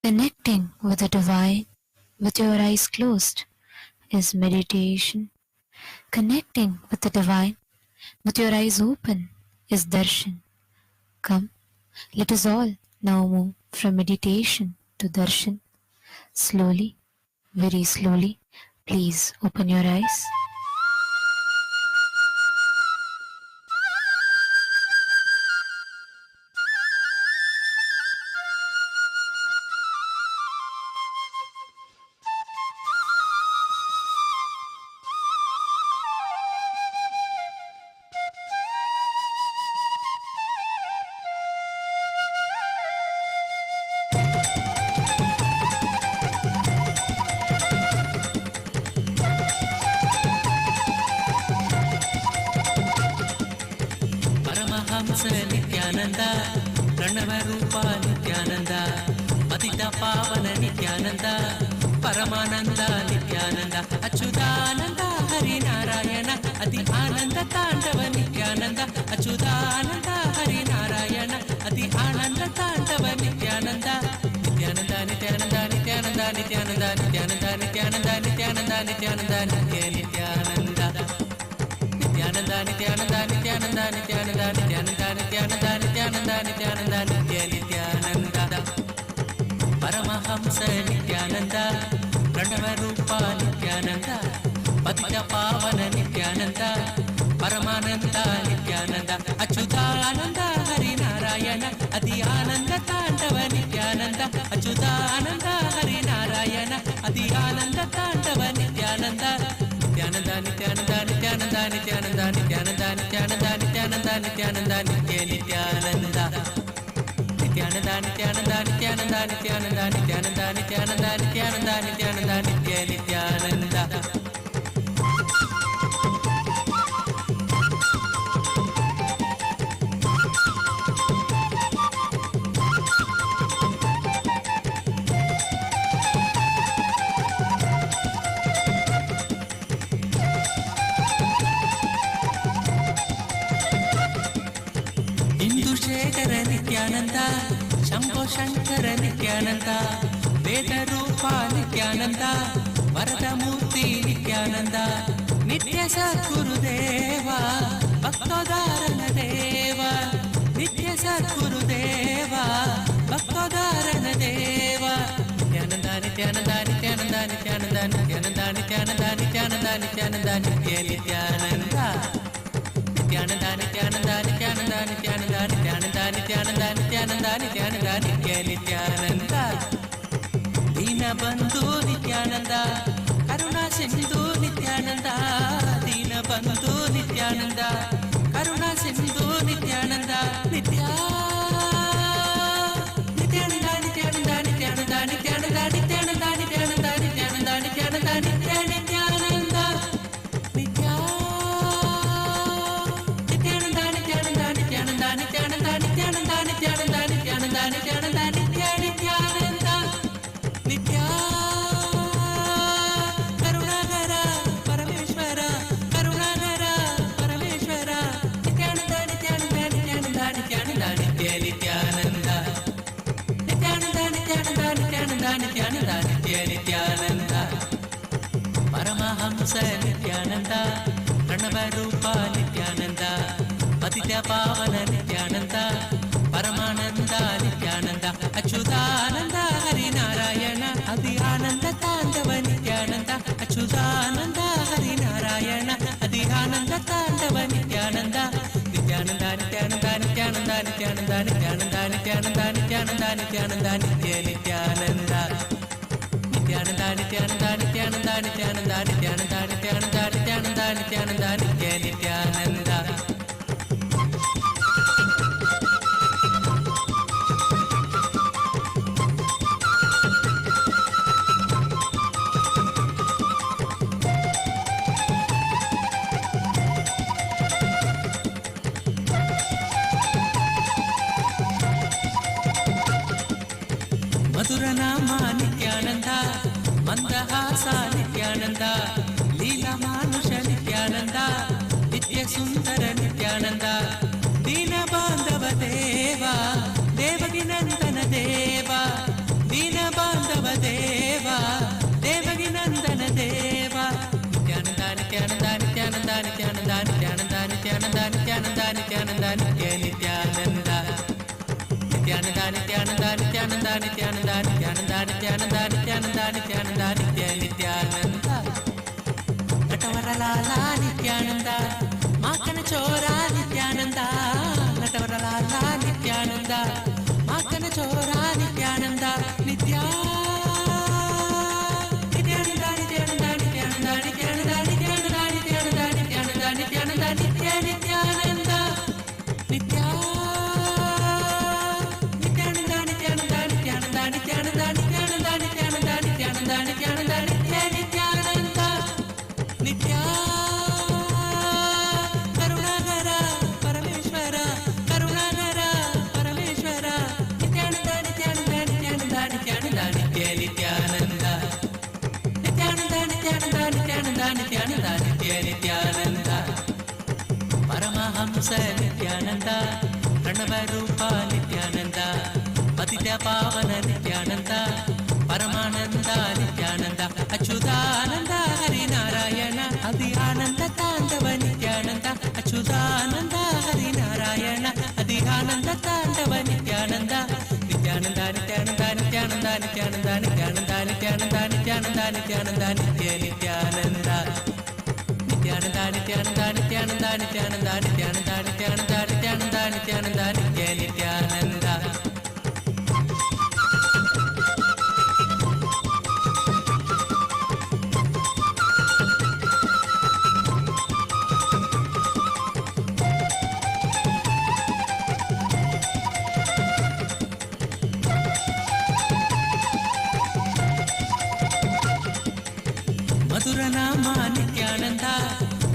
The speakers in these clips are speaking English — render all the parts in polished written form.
Connecting with the divine with your eyes closed is meditation. Connecting with the divine with your eyes open is darshan. Come, let us all now move from meditation to darshan. Slowly, very slowly, please open your eyes. Nithyananda ಪ್ರಣವ ರೂಪ ನಿತ್ಯಾನಂದ ಪತಿತ ಪಾವನ ನಿತ್ಯಾನಂದ ಪರಮಾನಂದ ನಿತ್ಯಾನಂದ ಅಚ್ಯುತಾನಂದ ಹರಿನಾರಾಯಣ ಅತಿ ಆನಂದ ತಾಂಡವ ನಿತ್ಯಾನಂದ ಅಚ್ಯುತಾನಂದ ಹರಿನಾರಾಯಣ ಅತಿ ಆನಂದ ತಾಂಡವ ನಿತ್ಯಾನಂದ ನಿತ್ಯಾನಂದ ನಿತ್ಯಾನಂದ ನಿತ್ಯಾನಂದ ನಿತ್ಯಾನಂದ ನಿತ್ಯಾನಂದ ನಿತ್ಯಾನಂದ ನಿತ್ಯಾನಂದ ನಿತ್ಯಾನಂದ ನಿತ್ಯ ನಿತ್ಯಾನಂದ ನಿತ್ಯಾನಂದ ನಿತ್ಯಾನಂದ ನಿತ್ಯಾನಂದ ನಿತ್ಯಾನಂದ ನಿತ್ಯಾನಂದ ನಿತ್ಯಾನಂದ ನಿತ್ಯಾನಂದ ನಿತ್ಯಾನಂದ ನಿತ್ಯ ನಿತ್ಯಾನಂದ ಪರಮಹಂಸ ನಿತ್ಯಾನಂದ ಪ್ರಣವ ರೂಪ ನಿತ್ಯಾನಂದ ಪತಿತ ಪಾವನ ನಿತ್ಯಾನಂದ ಪರಮಾನಂದ ನಿತ್ಯಾನಂದ ಅಚ್ಯುತಾನಂದ ಹರಿನಾರಾಯಣ ಅತಿ ಆನಂದ ತಾಂಡವ ನಿತ್ಯಾನಂದ ಅಚ್ಯುತಾನಂದ ಹರಿನಾರಾಯಣ ಅತಿ ಆನಂದ ತಾಂಡವ ನಿತ್ಯಾನಂದ ನಿತ್ಯಾನಂದ ನಿತ್ಯಾನಂದ ನಿತ್ಯಾನಂದ ನಿತ್ಯಾನಂದ ನಿತ್ಯಾನಂದ ನಿತ್ಯಾನಂದ ನಿತ್ಯಾನಂದ ನಿತ್ಯಾನಂದ ನಿತ್ಯ ನಿತ್ಯಾನಂದ ನಿತ್ಯಾನಂದ ನಿತ್ಯಾನಂದ ನಿತ್ಯಾನಂದ ನಿತ್ಯಾನಂದ ನಿತ್ಯಾನಂದ ನಿತ್ಯಾನಂದ ನಿತ್ಯಾನಂದ ನಿತ್ಯಾನಂದ ನಿತ್ಯ ನಿತ್ಯಾನಂದ ಶೇಖರ ನಿತ್ಯಾನಂದ ಶಂಭೋ ಶಂಕರ ನಿತ್ಯಾನಂದ ವೇದ ರೂಪ ನಿತ್ಯಾನಂದ ವರದ ಮೂರ್ತಿ ನಿತ್ಯಾನಂದ ನಿತ್ಯ ಸದ್ಗುರುದೇವ ಭಕ್ತೋದಾರನ ದೇವ ನಿತ್ಯ ಸದ್ಗುರುದೇವ ಭಕ್ತೋದಾರನ ದೇವ ನಿತ್ಯಾನಂದ ನಿತ್ಯಾನಂದ ನಿತ್ಯಾನಂದ ನಿತ್ಯಾನಂದ ನಿತ್ಯಾನಂದ ನಿತ್ಯಾನಂದ ನಿತ್ಯಾನಂದ ನಿತ್ಯಾನಂದ ನಿತ್ಯ ನಿತ್ಯಾನಂದ ನಿತ್ಯಾನಂದ ನಿತ್ಯಾನಂದ ನಿತ್ಯಾನಂದ ನಿತ್ಯಾನಂದ ನಿತ್ಯಾನಂದ ನಿತ್ಯಾನಂದ ನಿತ್ಯಾನಂದ ನಿತ್ಯಾನಂದ ನಿತ್ಯ ನಿತ್ಯಾನಂದ ದೀನ ಬಂಧು ನಿತ್ಯಾನಂದ ಕರುಣಾ ಸಿಂಧು ನಿತ್ಯಾನಂದ ದೀನ ಬಂಧು ನಿತ್ಯಾನಂದ ಕರುಣಾ ಸಿಂಧು ನಿತ್ಯಾನಂದ ನಿತ್ಯ ನಿತ್ಯಾನಂದ ನಿತ್ಯಾನಂದ ನಿತ್ಯಾನಂದ ನಿತ್ಯಾನಂದ ನಿತ್ಯಾನಂದ ನಿತ್ಯಾನಂದ ನಿತ್ಯಾನಂದ ನಿತ್ಯಾನಂದ ನಿತ್ಯ ನಿತ್ಯಾನಂದ ನಿತ್ಯ ನಿತ್ಯಾನಂದ ನಿತ್ಯಾನಂದ ನಿತ್ಯಾನಂದ ನಿತ್ಯಾನಂದ ನಿತ್ಯಾನಂದ ನಿತ್ಯ ನಿತ್ಯಾನಂದ ನಿತ್ಯ ಕರುಣಾಕರ ಪರಮೇಶ್ವರ ಕರುಣಾಕರ ಪರಮೇಶ್ವರ ನಿತ್ಯಾನಂದ ನಿತ್ಯಾನಂದ ನಿತ್ಯಾನಂದ ನಿತ್ಯಾನಂದ ನಿತ್ಯ ನಿತ್ಯಾನಂದ ನಿತ್ಯಾನಂದ ನಿತ್ಯಾನಂದ ನಿತ್ಯಾನಂದ ನಿತ್ಯಾನಂದ ನಿತ್ಯ ನಿತ್ಯಾನಂದ ಪರಮಹಂಸ ನಿತ್ಯಾನಂದ ಪ್ರಣವ ರೂಪ ನಿತ್ಯಾನಂದ ಪತಿತ ಪಾವನ ನಿತ್ಯಾನಂದ ಪರಮಾನಂದ ನಿತ್ಯಾನಂದ ಅಚ್ಯುತಾನಂದ ಹರಿನಾರಾಯಣ ಅತಿ ಆನಂದ ತಾಂಡವ ನಿತ್ಯಾನಂದ ಅಚ್ಯುತಾನಂದ ಹರಿನಾರಾಯಣ ಅತಿ ಆನಂದ ತಾಂಡವ ನಿತ್ಯಾನಂದ ನಿತ್ಯಾನಂದ ನಿತ್ಯಾನಂದ ನಿತ್ಯಾನಂದ ನಿತ್ಯಾನಂದ ನಿತ್ಯಾನಂದ ನಿತ್ಯಾನಂದ ನಿತ್ಯಾನಂದ ನಿತ್ಯಾನಂದ ನಿತ್ಯ ನಿತ್ಯಾನಂದ ನಿತ್ಯಾನಂದ ನಿತ್ಯಾನಂದ ನಿತ್ಯಾನಂದ ನಿತ್ಯಾನಂದ ನಿತ್ಯಾನಂದ ನಿತ್ಯಾನಂದ ನಿತ್ಯಾನಂದ ನಿತ್ಯಾನಂದ ನಿತ್ಯ ನಿತ್ಯಾನಂದ ಮಧುರನಾಮ ನಿತ್ಯಾನಂದ ಮಂದಹಾಸ ನಿತ್ಯಾನಂದ ಲೀಲಾ ಮಾನುಷ ನಿತ್ಯಾನಂದ ನಿತ್ಯ ಸುಂದರ ನಿತ್ಯಾನಂದ ದೀನ ಬಾಂಧವ ದೇವ ದೇವಗಿ ನಂದನ ದೇವ ದೀನ నిత్యానంద నిత్యానంద నిత్యానంద నిత్య నిత్యానంద నటవరలాల నిత్యానంద మాకన చోరా నిత్యానంద నటవరలాల నిత్యానంద మాకన చోరా నిత్యానంద నిత్యా నిత్యానంద నిత్యానంద నిత్యానంద నిత్యానంద నిత్యానంద నిత్యానంద నిత్యానంద నిత్యానంద నిత్య నిత్యానంద నిత్యా నిత్యానంద నిత్యానంద నిత్యానంద నిత్యానంద నిత్యానంద నిత్యానంద నిత్యానంద నిత్యానంద నిత్య నిత్యానంద నిత్యా కరుణాకర పరమేశ్వర కరుణాకర పరమేశ్వర నిత్యానంద నిత్యానంద నిత్యానంద నిత్యానంద నిత్య నిత్యానంద నిత్యానంద నిత్యానంద నిత్యానంద నిత్యానంద నిత్య నిత్యానంద పరమహంస నిత్యానంద ప్రణవరూప నిత్యానంద పతిత పావన నిత్యానంద పరమానంద నిత్యానంద అచ్యుతానంద హరినారాయణ అది ఆనంద తాండవ నిత్యానంద అచ్యుతానంద హరినారాయణ అది ఆనంద తాండవ నిత్యానంద నిత్యానంద నిత్యానంద నిత్యానంద నిత్యానంద నిత్యానంద నిత్యానంద నిత్యానంద నిత్యానంద నిత్య నిత్యానంద నిత్యానంద నిత్యానంద నిత్యానంద నిత్యానంద నిత్యానంద నిత్యానంద నిత్యానంద నిత్యానంద నిత్య నిత్యానంద మధురనామ నిత్యానంద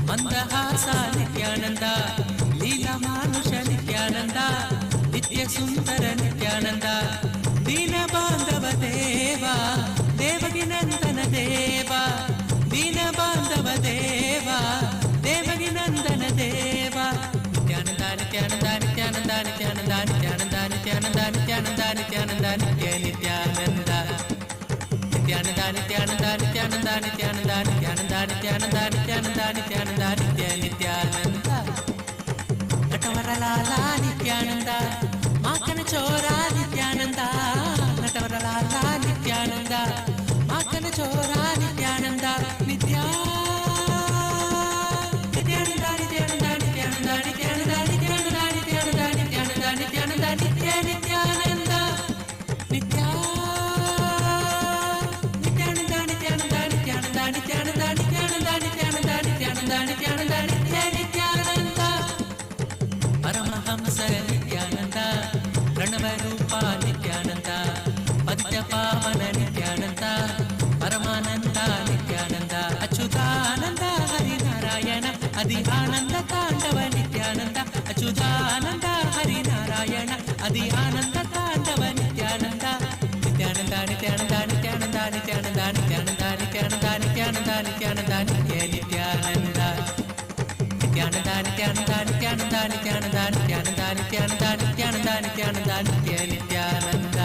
మందహాస నిత్యానంద లీలమానుష నిత్యానంద నిత్య సుందర నిత్యానంద దీన బాంధవ దేవా దేవకి నందన దేవా దీన బాంధవ దేవా దేవకి నందన దేవా నిత్యానంద నిత్యానంద నిత్యానంద నిత్యానంద నిత్యానంద నిత్యానంద నిత్యానంద నిత్యానంద నిత్య నిత్యానంద నిత్యానంద నిత్యానంద నిత్యానంద నిత్యానంద నిత్యానంద నిత్యానంద నిత్యానంద నిత్యానంద నిత్య నిత్యానంద నటవరలాల నిత్యానంద మాకన చోరా నిత్యానంద నటవరలాల నిత్యానంద మాకన చోరా నిత్యానంద నిత్యా నిత్యానంద నిత్యానంద నిత్యానంద నిత్యానంద నిత్యానంద నిత్యానంద నిత్యానంద నిత్యానంద నిత్య నిత్యానంద నిత్యా నిత్యానంద నిత్యానంద నిత్యానంద నిత్యానంద నిత్యానంద నిత్యానంద నిత్యానంద నిత్యానంద నిత్య నిత్యానంద పరమహంస నిత్యానంద ప్రణవరూప నిత్యానంద పద్య పావన నిత్యానంద పరమానంద నిత్యానంద అచ్యుతానంద హరినారాయణ అది ఆనంద తాండవ నిత్యానంద అచ్యుతానంద హరినారాయణ అది ఆనంద తాండవ నిత్యానంద నిత్యానంద నిత్యానంద నిత్యానంద నిత్యానంద నిత్యానంద నిత్యానంద నిత్యానంద నిత్యానంద నిత్య నిత్యానంద నిత్యానంద నిత్యానంద నిత్యానంద నిత్యానంద నిత్యానంద నిత్యానంద నిత్యానంద నిత్యానంద నిత్య నిత్యానంద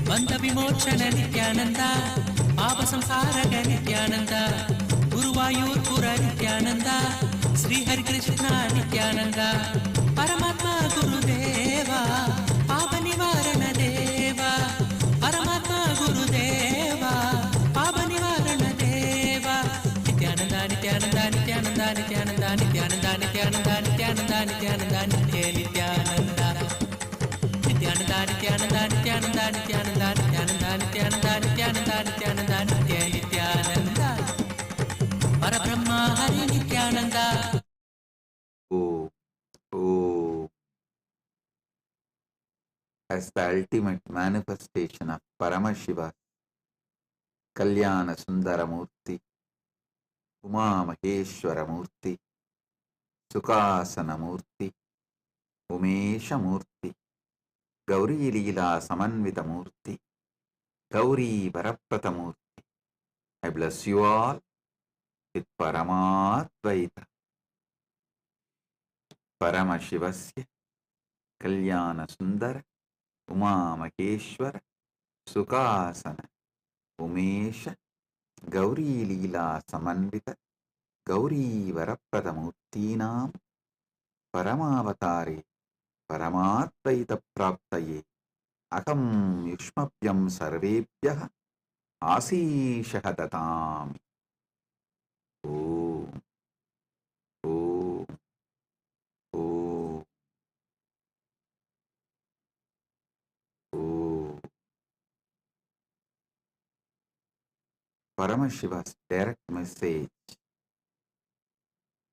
బంధ విమోచన నిత్యానంద పాప సంసారక నిత్యానంద గురువాయూర్పుర నిత్యానంద శ్రీహరికృష్ణ నిత్యానంద పరమాత్మ గురుదేవా పాప నివారణ దేవా పరమాత్మ గురుదేవా పాప నివారణ దేవా నిత్యానంద నిత్యానంద నిత్యానంద నిత్యానంద నిత్యానంద నిత్యానంద నిత్యానంద నిత్యానంద నిత్య నిత్యానంద నిత్యానంద నిత్యానంద నిత్యానంద నిత్యానంద నిత్యానంద నిత్యానంద నిత్యానంద నిత్యానంద నిత్య నిత్యానంద పరబ్రహ్మ Hari Nityananda as the ultimate manifestation of Paramashiva, Kalyana Sundaramurti, Uma Maheshwaramurti, Sukhasanamurti, Umeshamurti, Gauri Leela Samanvitamurti, Gauri Varapratamurti. I bless you all with Paramadvaita. Paramashivasya Kalyana Sundara Umamakeshwara Sukasana Umesha Gauri Leela Samanvita Gauri Varapradamurtinam Paramavatari Paramatvaita Praptaye Akam Yushmapyam Sarvebhyah Asishah Datam. Om, Om, Om, Om. Paramashiva's direct message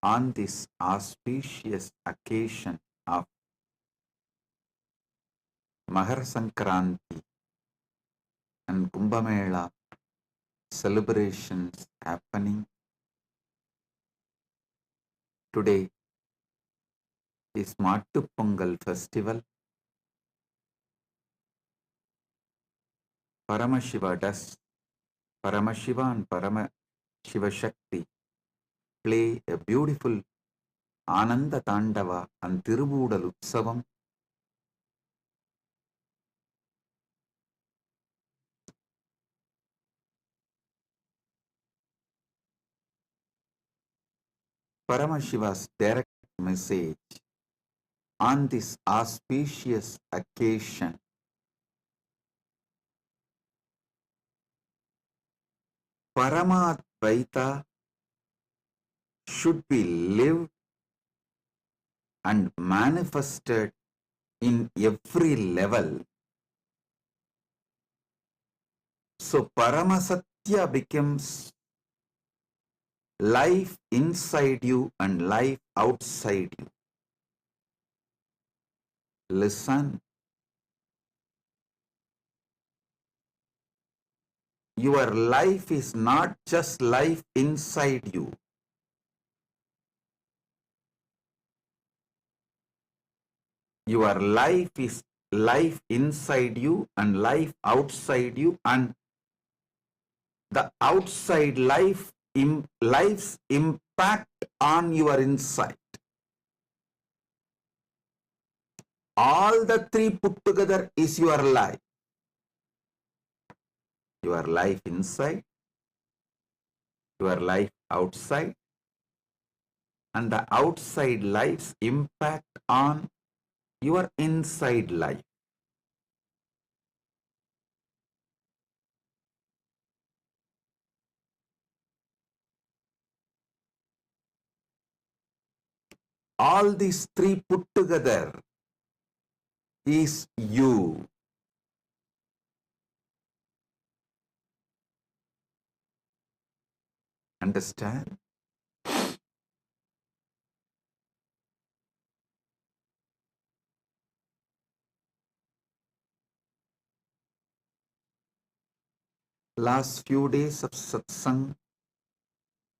on this auspicious occasion of Mahar Sankranti and Kumbh Mela celebrations happening today is Mattu Pongal festival. Paramashiva does, Paramashiva and Paramashiva Shakti play a beautiful Ananda Tandava and Tirubudal Utsavam. Paramashiva's direct message on this auspicious occasion. Paramadvaita should be lived and manifested in every level. So Paramasatya becomes life inside you and life outside you. Listen, your life is not just life inside you. Your life is life inside you and life outside you, and the outside life's impact on your inside. All the three put together is your life. Your life inside, your life outside, and the outside life's impact on your inside life. All these three put together is you. Understand? Last few days of satsang,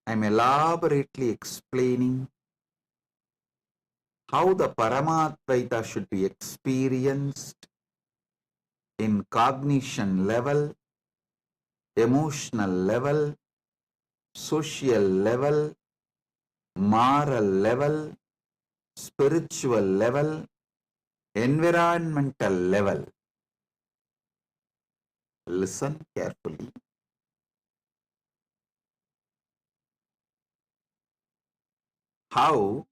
I'm elaborately explaining how the Paramadvaita should be experienced in cognition level, emotional level, social level, moral level, spiritual level, environmental level. Listen carefully. How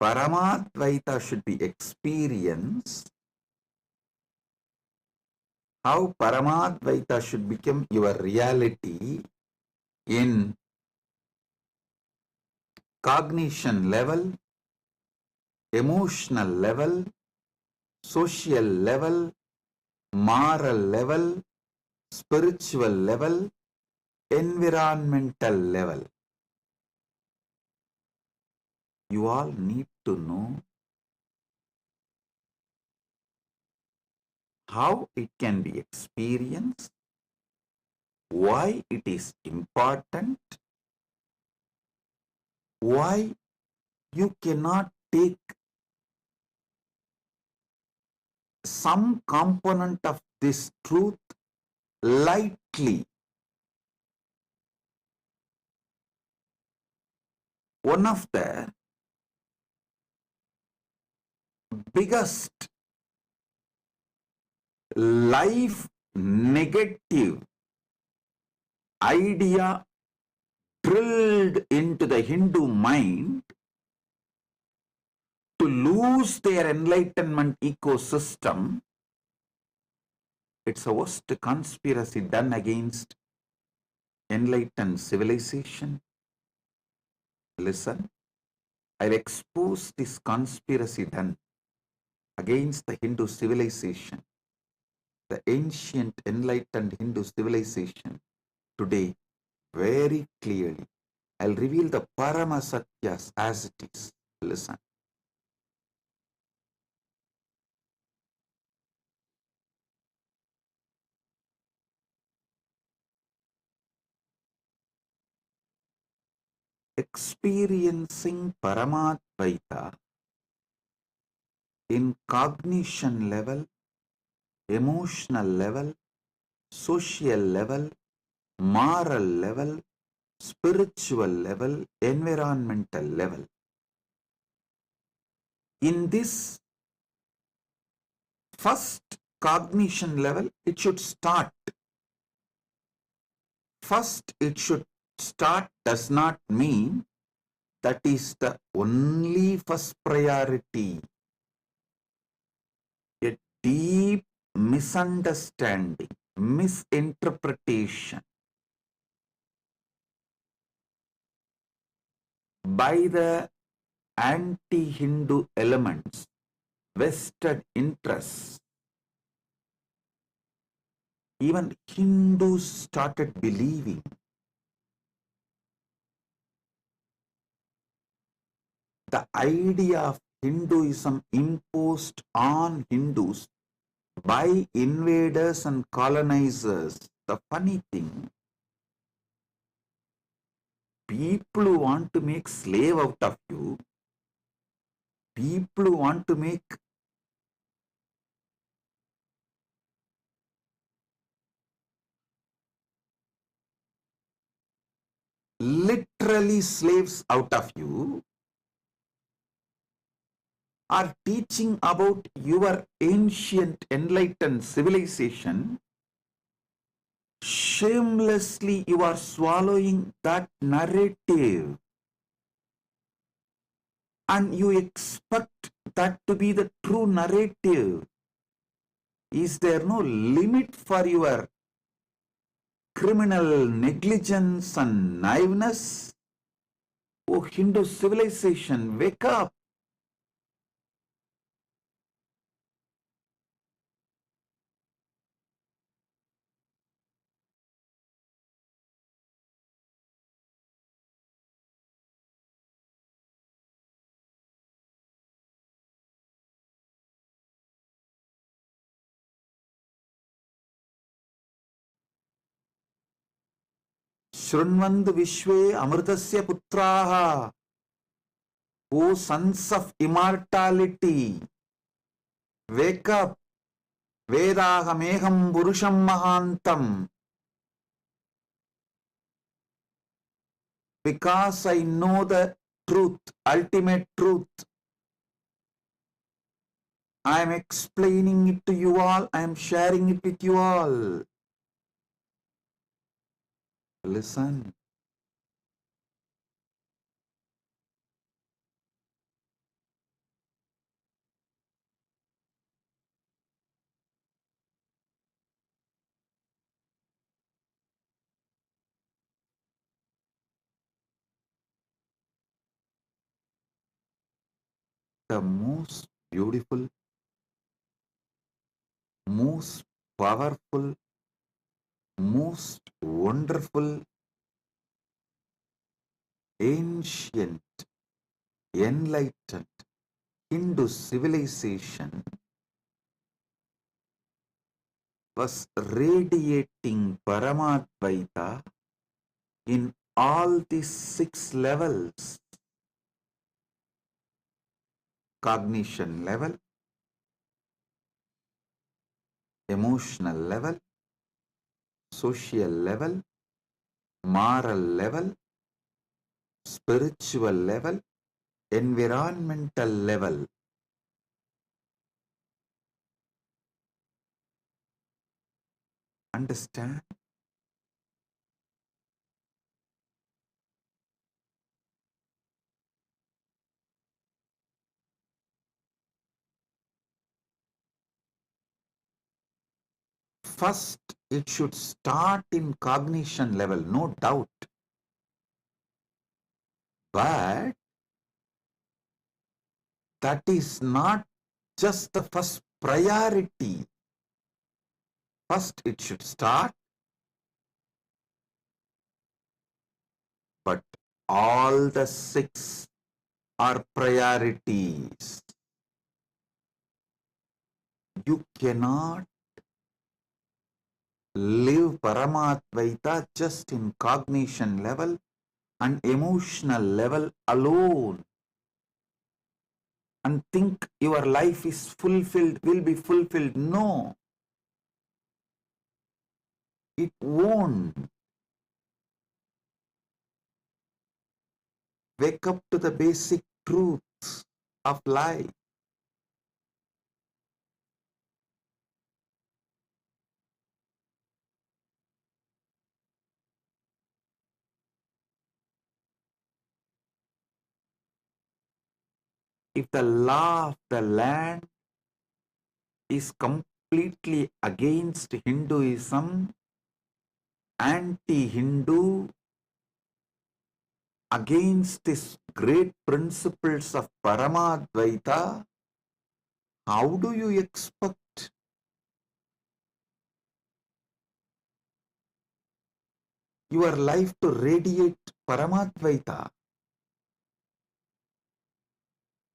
Paramadvaita should be experienced, how Paramadvaita should become your reality in cognition level, emotional level, social level, moral level, spiritual level, environmental level. You all need to know how it can be experienced, why it is important, why you cannot take some component of this truth lightly. One of the biggest life negative idea drilled into the Hindu mind to lose their enlightenment ecosystem. It's a worst conspiracy done against enlightened civilization. Listen, I'll expose this conspiracy done against the Hindu civilization, the ancient enlightened Hindu civilization today very clearly. I'll reveal the Parama Satyas as it is. Listen. Experiencing Paramadvaita in cognition level, emotional level, social level, moral level, spiritual level, environmental level. In this first cognition level, it should start. First, it should start does not mean that is the only first priority. A deep misunderstanding, misinterpretation by the anti-Hindu elements, vested interests. Even Hindus started believing the idea of Hinduism imposed on Hindus by invaders and colonizers. The funny thing, people who want to make slave out of you, people who want to make literally slaves out of you, are teaching about your ancient enlightened civilization. Shamelessly you are swallowing that narrative and you expect that to be the true narrative. Is there no limit for your criminal negligence and naiveness? Oh, Hindu civilization, wake up. Shrunvandu Vishwe Amritasya Putraha. O sons of immortality, wake up. Vedahameham Purusham Mahantam. Because I know the truth, ultimate truth. I am explaining it to you all. I am sharing it with you all. Listen. The most beautiful, most powerful, most wonderful, ancient, enlightened Hindu civilization was radiating Paramadvaita in all these 6 levels. Cognition level, emotional level, social level, moral level, spiritual level, environmental level. Understand? First, it should start in cognition level, no doubt. But that is not just the first priority. First, it should start, but all the 6 are priorities. You cannot live Paramadvaita just in cognition level and emotional level alone and think your life is fulfilled, will be fulfilled. No, it won't. Wake up to the basic truths of life. If the law of the land is completely against Hinduism, anti-Hindu, against these great principles of Paramadvaita, how do you expect your life to radiate Paramadvaita?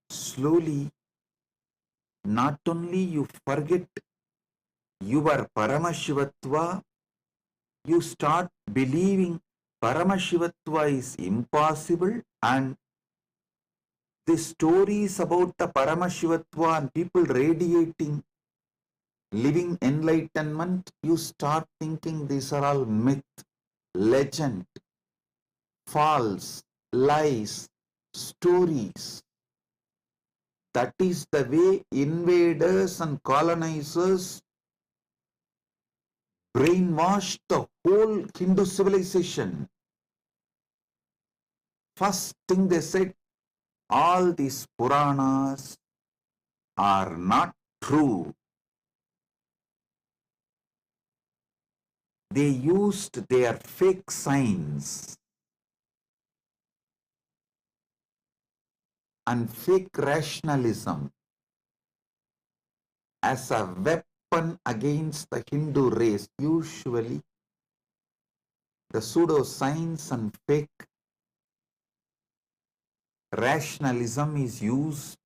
Slowly, not only you forget your Paramashivatva, you start believing Paramashivatva is impossible, and the stories about the Paramashivatva and people radiating living enlightenment, you start thinking these are all myth, legend, false, lies, stories. That is the way invaders and colonizers brainwashed the whole Hindu civilization. First thing they said, all these Puranas are not true. They used their fake science and fake rationalism as a weapon against the Hindu race. Usually, the pseudoscience and fake rationalism is used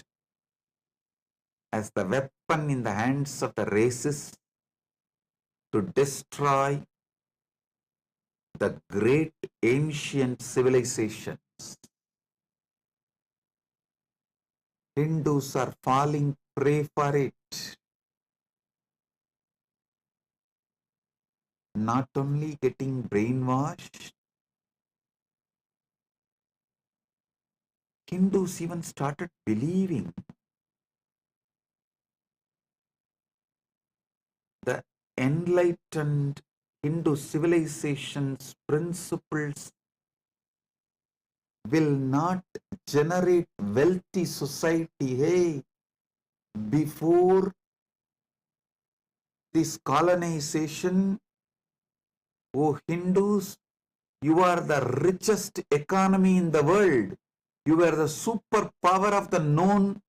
as the weapon in the hands of the races to destroy the great ancient civilizations. Hindus are falling prey for it. Not only getting brainwashed, Hindus even started believing the enlightened Hindu civilization's principles will not generate wealthy society. Hey, before this colonization, oh Hindus, you are the richest economy in the world. You are the superpower of the known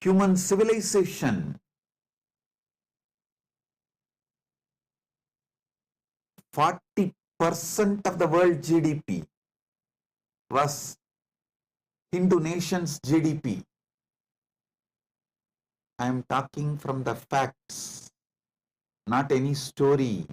human civilization. 40% of the world GDP was Hindu nation's GDP. I am talking from the facts, not any story.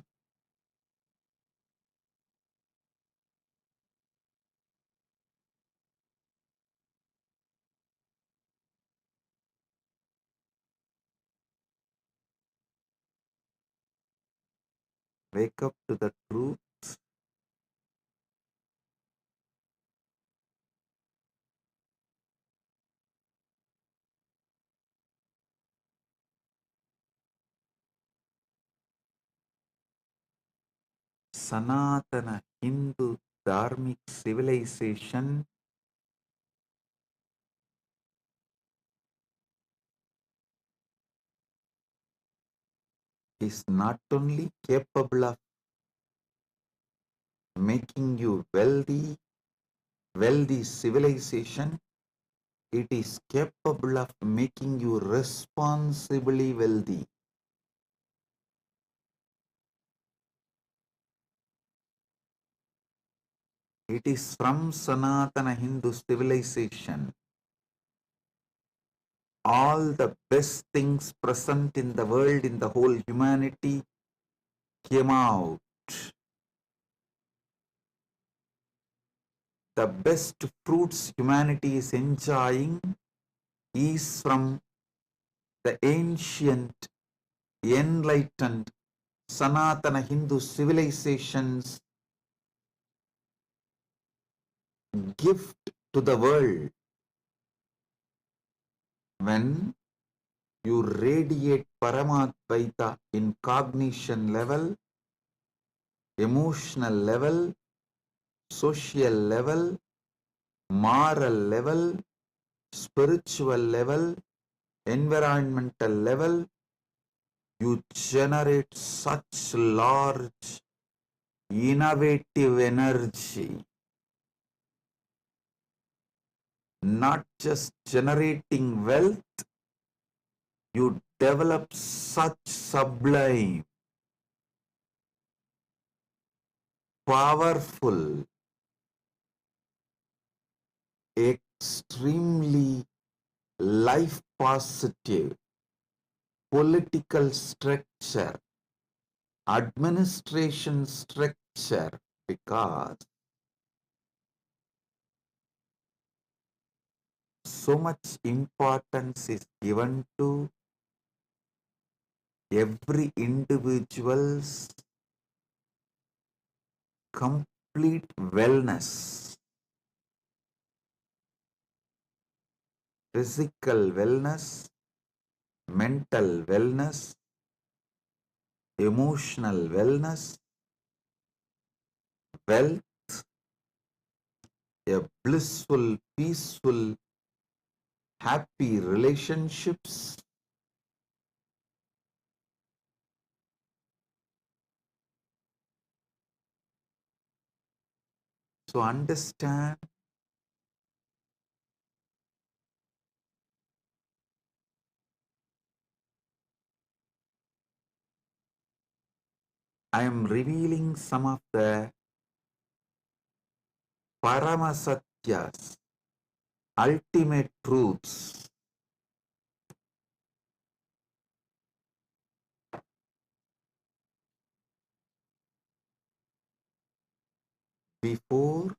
Wake up to the truth. Sanatana Hindu Dharmic civilization is not only capable of making you wealthy civilization, it is capable of making you responsibly wealthy. It is from Sanatana Hindu civilization. All the best things present in the world, in the whole humanity, came out. The best fruits humanity is enjoying is from the ancient, enlightened, Sanatana Hindu civilization's gift to the world. When you radiate Paramadvaita in cognition level, emotional level, social level, moral level, spiritual level, environmental level, you generate such large, innovative energy. Not just generating wealth, you develop such sublime, powerful, extremely life positive political structure, administration structure, because so much importance is given to every individual's complete wellness, physical wellness, mental wellness, emotional wellness, wealth, a blissful, peaceful, happy relationships. So understand, I am revealing some of the Paramasatyas, ultimate truths. Before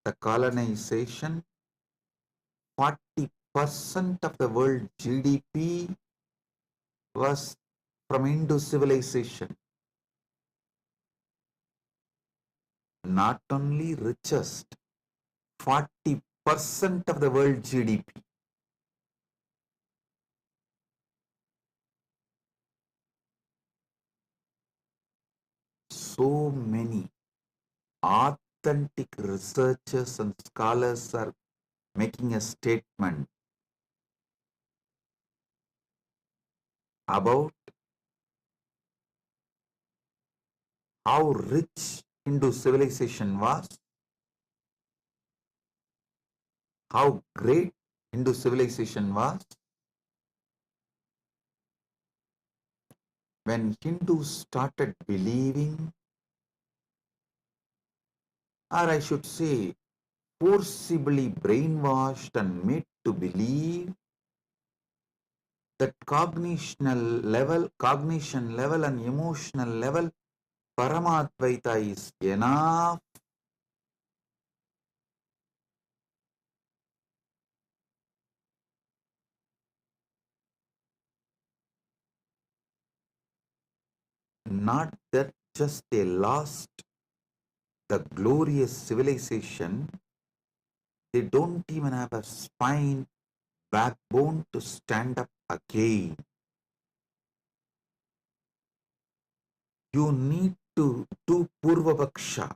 the colonization, 40% of the world GDP was from Hindu civilization. Not only richest, 40% of the world GDP. So many authentic researchers and scholars are making a statement about how rich Hindu civilization was, how great Hindu civilization was, when Hindus started believing, or I should say, forcibly brainwashed and made to believe that cognition level and emotional level, Paramadvaita is enough. Not that just they lost the glorious civilization, they don't even have a spine, backbone to stand up again. You need to do Purva Paksha.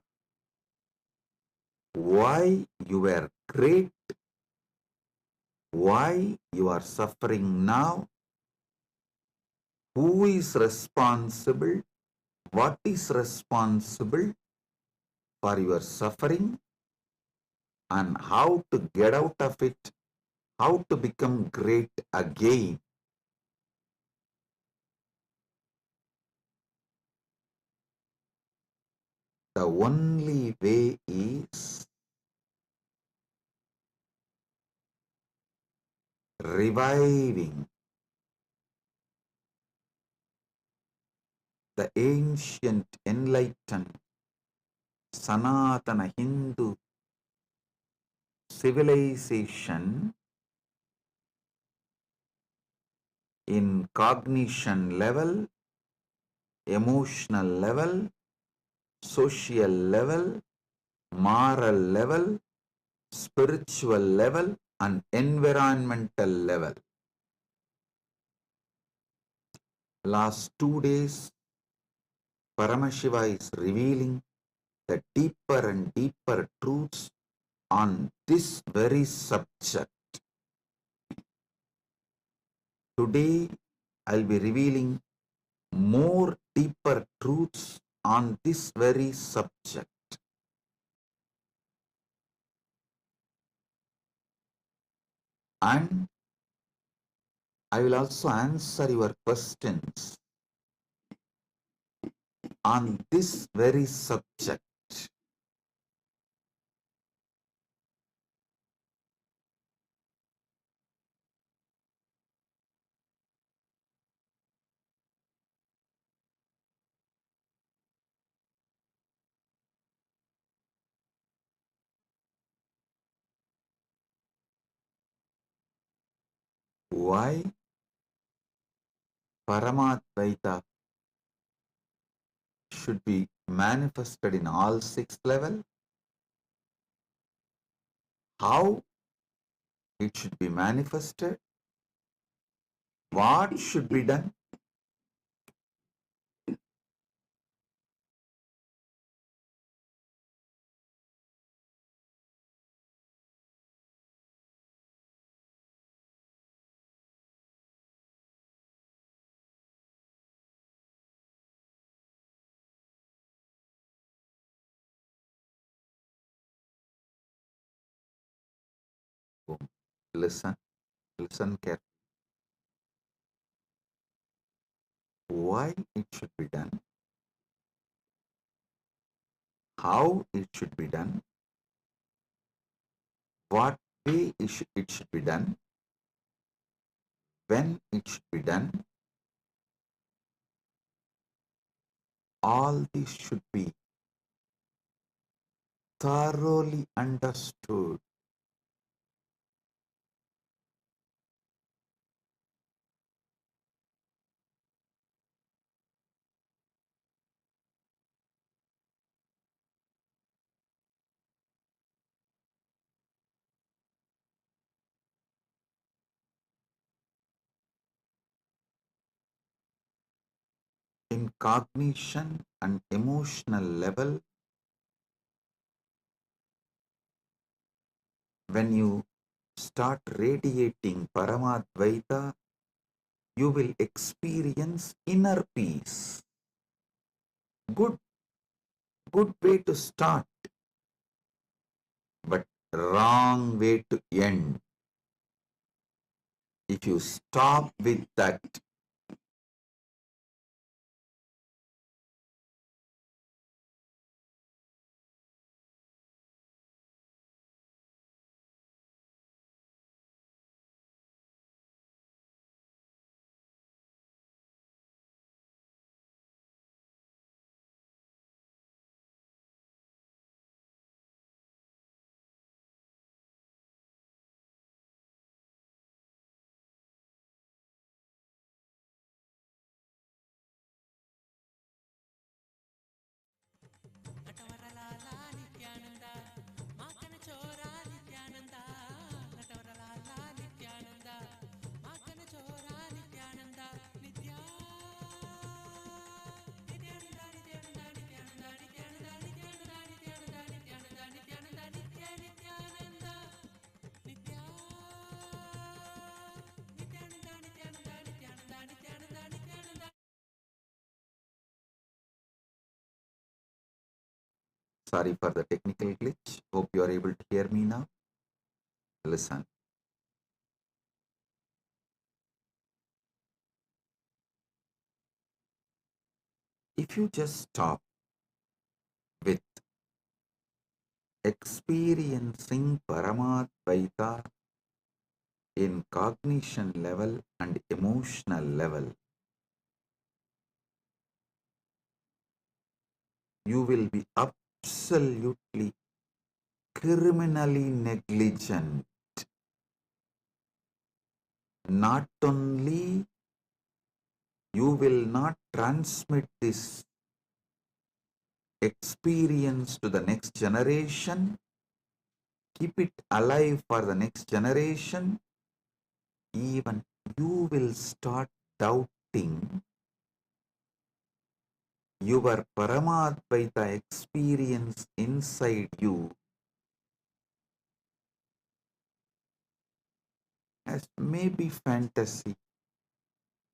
Why you were great, why you are suffering now, who is responsible, what is responsible for your suffering, and how to get out of it, how to become great again. The only way is reviving the ancient enlightened Sanatana Hindu civilization in cognition level, emotional level, social level, moral level, spiritual level, and environmental level. Last 2 days, Paramashiva is revealing the deeper and deeper truths on this very subject. Today, I'll be revealing more deeper truths on this very subject. And I will also answer your questions on this very subject. Why Paramadvaita should be manifested in all 6 levels, how it should be manifested, what should be done. Listen, listen carefully. Why it should be done, how it should be done, what way it should be done, when it should be done. All this should be thoroughly understood. In cognition and emotional level, when you start radiating Paramadvaita, you will experience inner peace. Good, good way to start, but wrong way to end. If you stop with that Sorry for the technical glitch. Hope you are able to hear me now. Listen. If you just stop with experiencing Paramadvaita in cognition level and emotional level, you will be absolutely criminally negligent. Not only you will not transmit this experience to the next generation, keep it alive for the next generation, even you will start doubting your Paramadvaita experience inside you as maybe fantasy,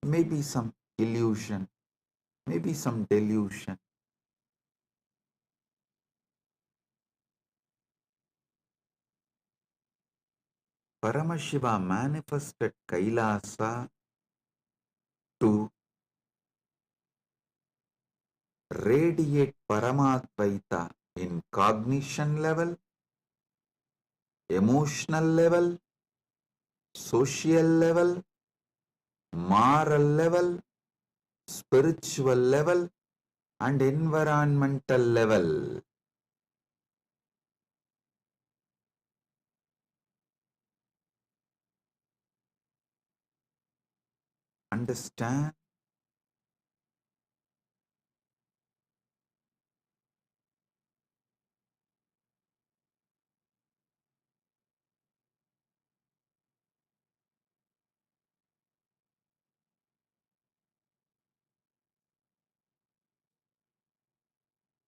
maybe some illusion, maybe some delusion. Paramashiva manifested Kailasa to radiate Paramadvaita in cognition level, emotional level, social level, moral level, spiritual level, and environmental level. Understand?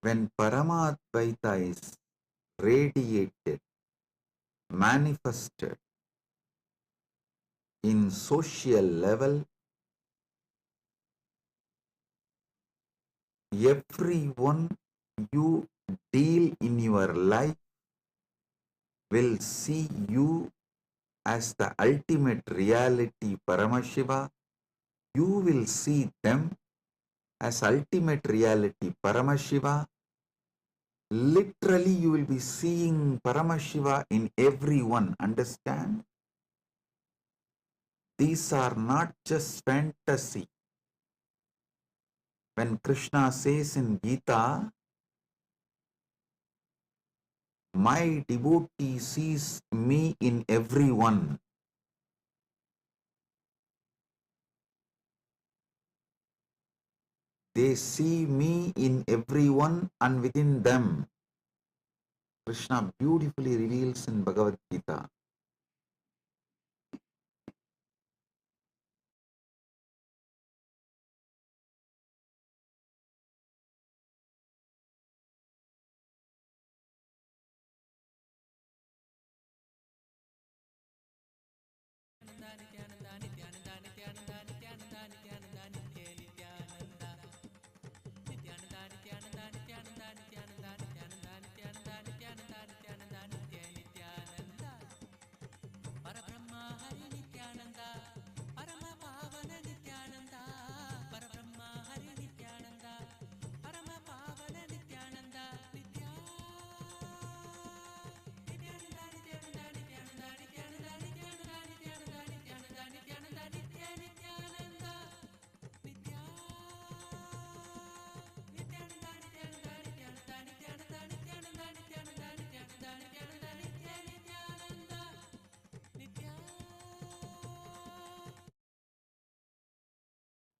When Paramadvaita is radiated, manifested in social level, everyone you deal in your life will see you as the ultimate reality Paramashiva. You will see them as ultimate reality Paramashiva. Literally, you will be seeing Paramashiva in everyone. Understand? These are not just fantasy. When Krishna says in Gita, my devotee sees me in everyone. They see me in everyone and within them. Krishna beautifully reveals in Bhagavad Gita.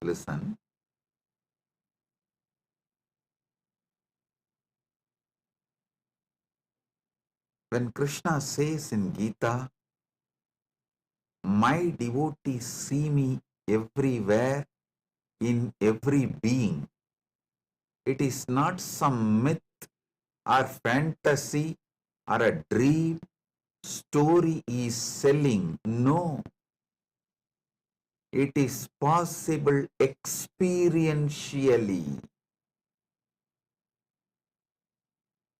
Listen, when Krishna says in Gita, my devotees see me everywhere in every being, it is not some myth or fantasy or a dream story is selling. No, it is possible experientially.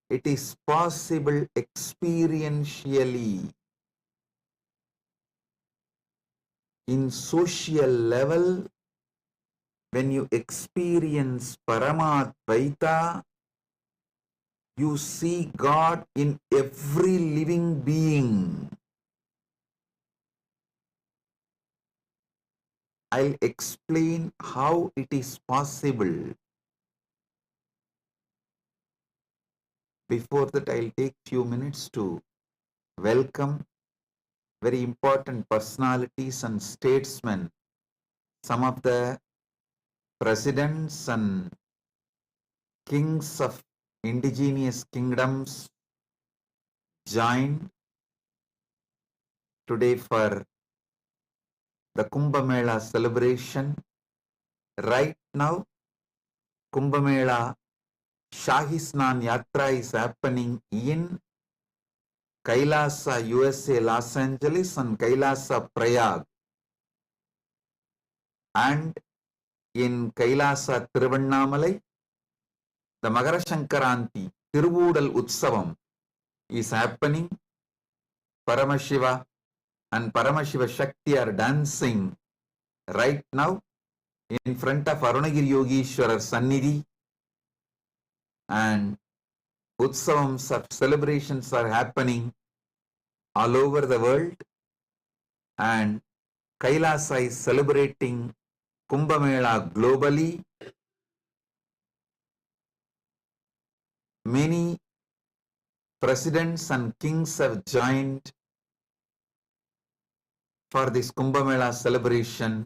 It is possible experientially. In social level, when you experience Paramadvaita, you see God in every living being. I'll explain how it is possible. Before that, I'll take few minutes to welcome very important personalities and statesmen, some of the presidents and kings of indigenous kingdoms joined today for the Kumbh Mela celebration. Right now, Kumbh Mela Shahi Snan Yatra is happening in Kailasa, USA, Los Angeles, and Kailasa, Prayag. And in Kailasa, Tiruvannamalai, the Magara Shankaranti, Tiruvudal Utsavam is happening. Paramashiva and Paramashiva Shakti are dancing right now in front of Arunagiri Yogeshwarar Sannidhi, and Utsavams of celebrations are happening all over the world, and Kailasa is celebrating Kumbh Mela globally. Many presidents and kings have joined for this Kumbh Mela celebration.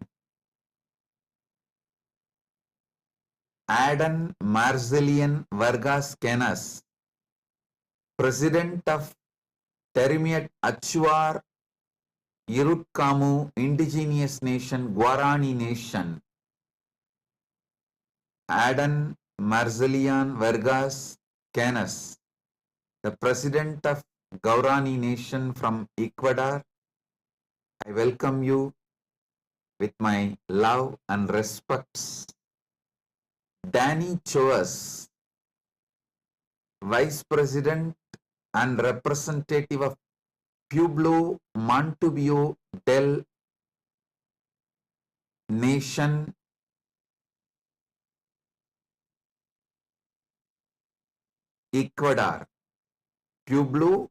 Adan Marzelian Vargas Canas, President of Terimiat Achuar Irutkamu Indigenous Nation, Guarani Nation. Adan Marzelian Vargas Canas, the President of Guarani Nation from Ecuador. I welcome you with my love and respects. Danny Choas, Vice President and Representative of Pueblo Montubio del Nation, Ecuador. Pueblo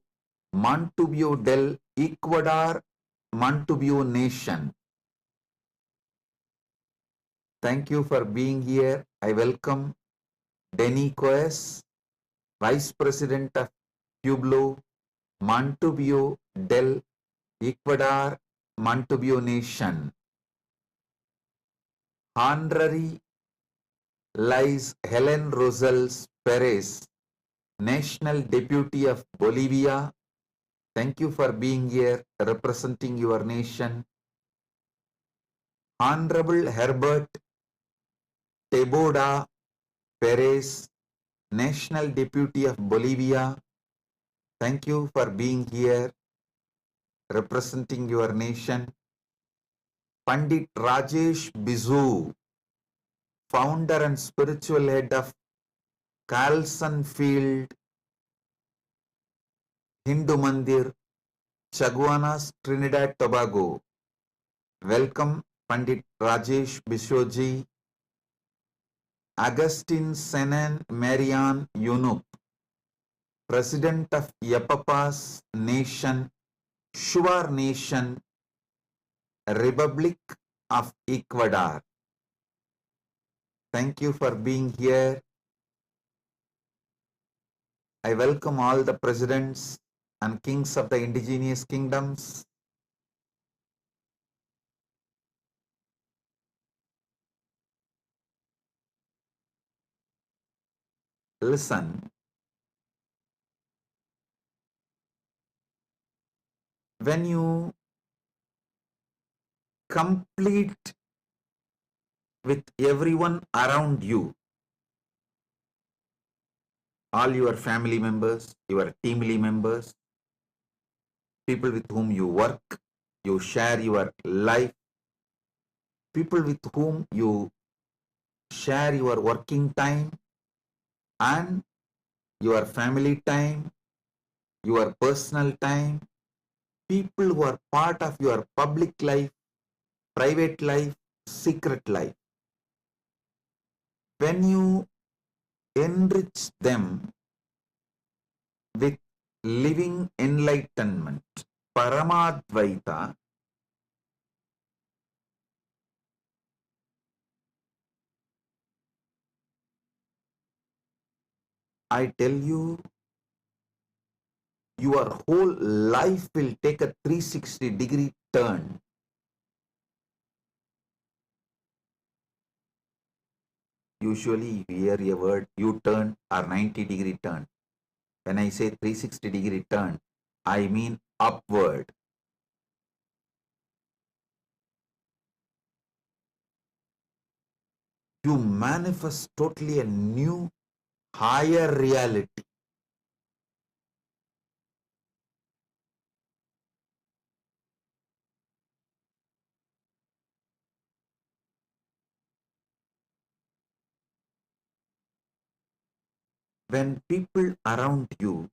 Montubio del Ecuador, Montubio Nation. Thank you for being here. I welcome Denny Coes, Vice President of Pueblo Montubio del Ecuador, Montubio Nation. Honorary Liz Helen Rosales Perez, National Deputy of Bolivia. Thank you for being here, representing your nation. Honorable Herbert Teboda Perez, National Deputy of Bolivia. Thank you for being here, representing your nation. Pandit Rajesh Bizu, founder and spiritual head of Carlson Field Hindu Mandir, Chaguanas, Trinidad, Tobago. Welcome, Pandit Rajesh Bishoji. Augustine Senan Marian Yunup, President of Yapapas Nation, Shuar Nation, Republic of Ecuador. Thank you for being here. I welcome all the presidents and kings of the indigenous kingdoms. Listen, when you complete with everyone around you, all your family members, your team members, people with whom you work, you share your life, people with whom you share your working time, and your family time, your personal time, people who are part of your public life, private life, secret life. When you enrich them with living enlightenment, Paramadvaita, I tell you, your whole life will take a 360-degree turn. Usually you hear a word U-turn or 90-degree turn. When I say 360-degree turn, I mean upward. You manifest totally a new, higher reality. When people around you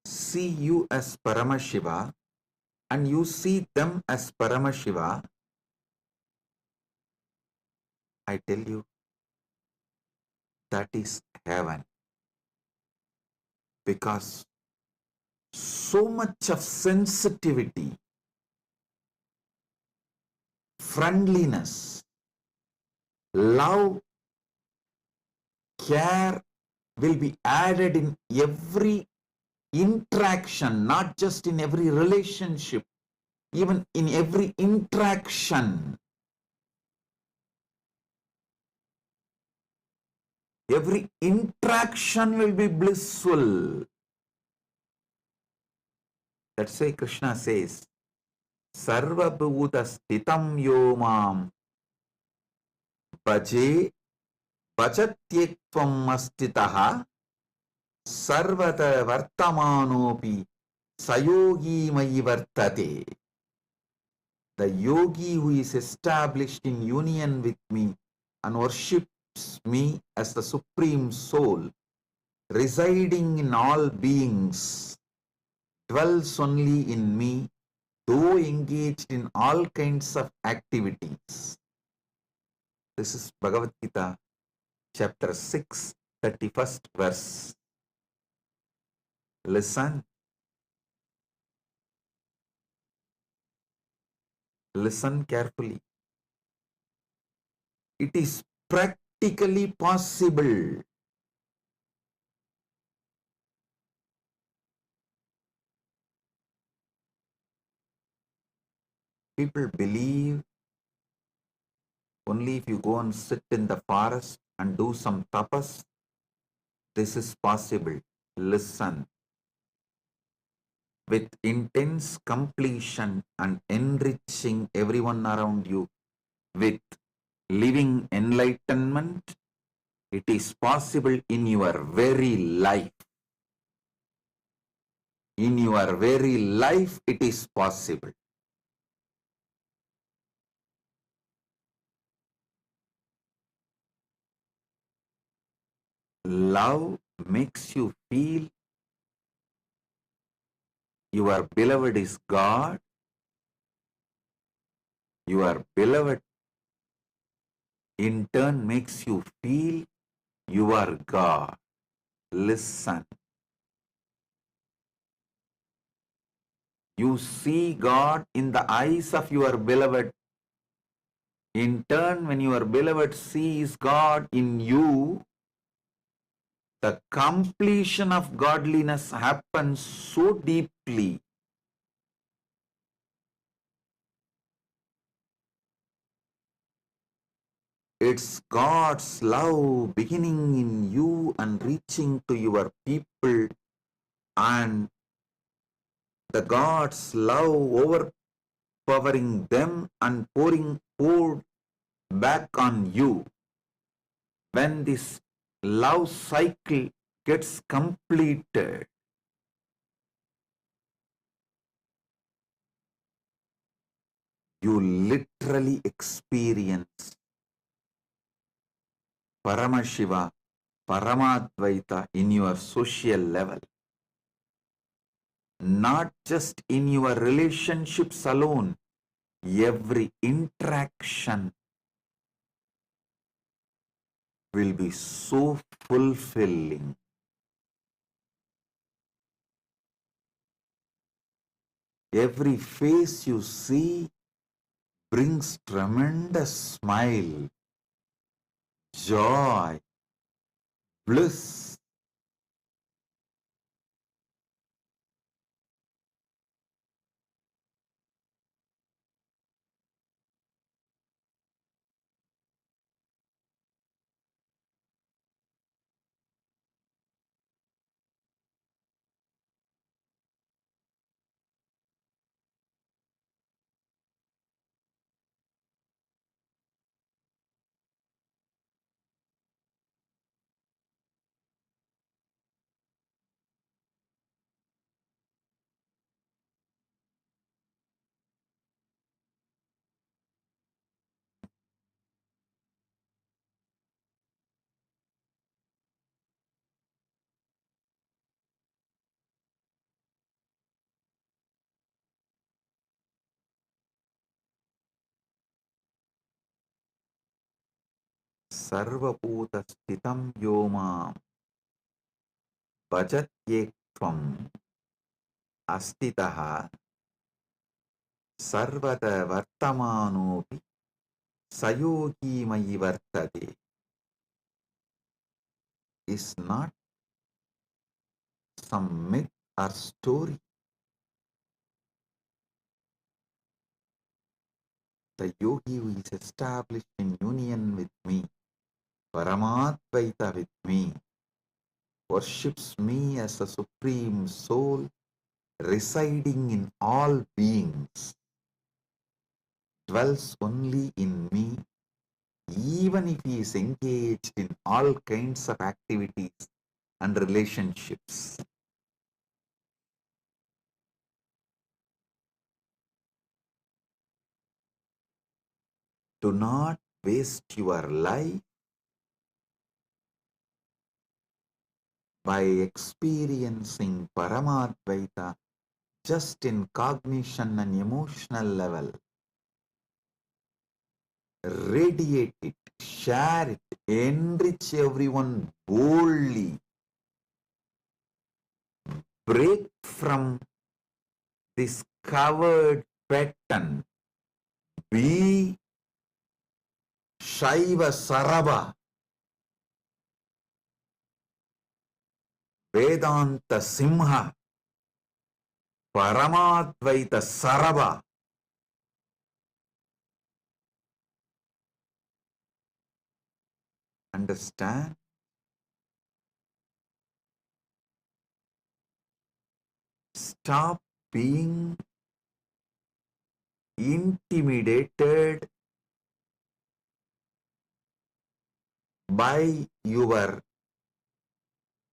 see you as Paramashiva and you see them as Paramashiva, I tell you, that is heaven. Because so much of sensitivity, friendliness, love, care will be added in every interaction, not just in every relationship, even in every interaction. Every interaction will be blissful. That's why Krishna says, Sarva Bhuta Stitam Yomam Bhaje Bhajatyekvam Astitaha Sarvata Vartamanopi Sayogi Mayi Vartate. The yogi who is established in union with me and worships me as the Supreme Soul, residing in all beings, dwells only in me, though engaged in all kinds of activities. This is Bhagavad Gita, chapter 6, 31st verse. Listen. Listen carefully. It is practically possible. People believe only if you go and sit in the forest and do some tapas, this is possible. Listen. With intense completion and enriching everyone around you with living enlightenment, it is possible in your very life. In your very life, it is possible. Love makes you feel your beloved is God. Your beloved in turn makes you feel you are God. Listen. You see God in the eyes of your beloved. In turn, when your beloved sees God in you, the completion of godliness happens so deeply. It's God's love beginning in you and reaching to your people, and the God's love overpowering them and poured back on you. When this love cycle gets completed, you literally experience Paramashiva Paramadvaita in your social level, not just in your relationships alone. Every interaction will be so fulfilling. Every face you see brings tremendous smile, joy, bliss. Sarvabhuta sthitam yomam bhajatyekvam astitaha sarvada vartamanopi sayogi mayi vartade is not some myth or story. The yogi who is established in union with me, Paramadvaita with me, worships me as a supreme soul residing in all beings, dwells only in me, even if he is engaged in all kinds of activities and relationships. Do not waste your life by experiencing Paramadvaita just in cognition and emotional level. Radiate it, share it, enrich everyone boldly. Break from this covered pattern. Be Shaiva Sarava, Vedanta Simha, Paramadvaita Sarava. Understand? Stop being intimidated by your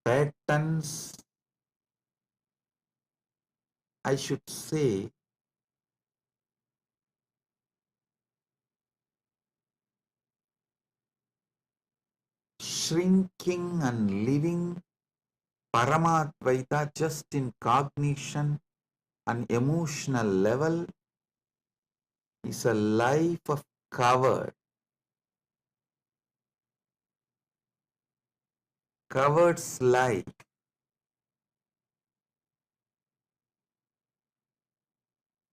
patterns. I should say, shrinking and living Paramadvaita just in cognition and emotional level is a life of coward's life.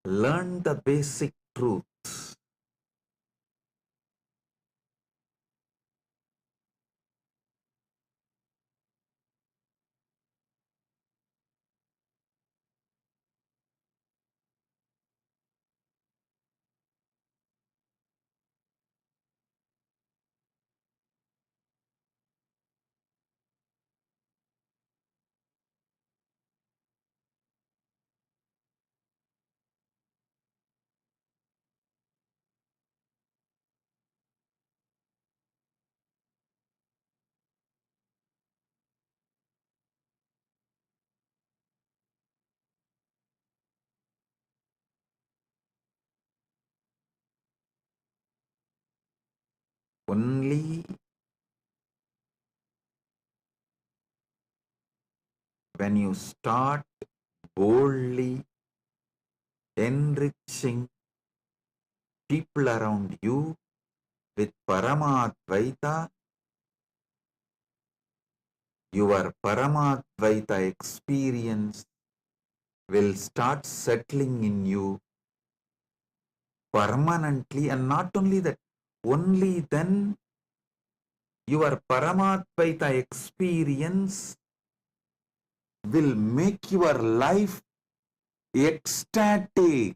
Learn the basic truth. Only when you start boldly enriching people around you with Paramadvaita, your Paramadvaita experience will start settling in you permanently, and not only that, only then your Paramadvaita experience will make your life ecstatic.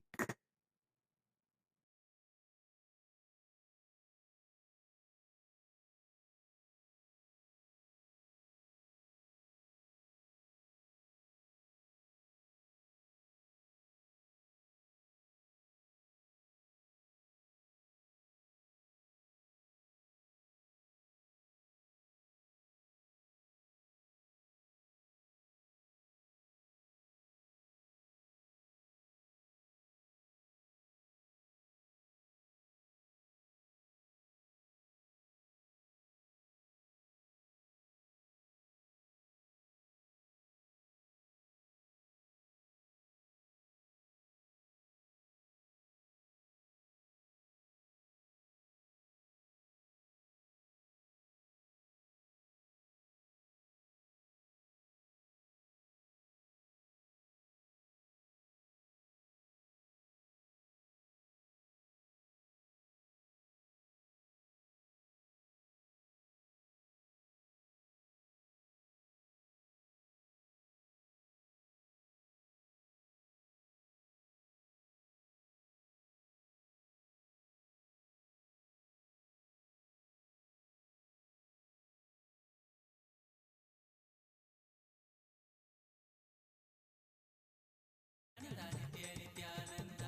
Nithyananda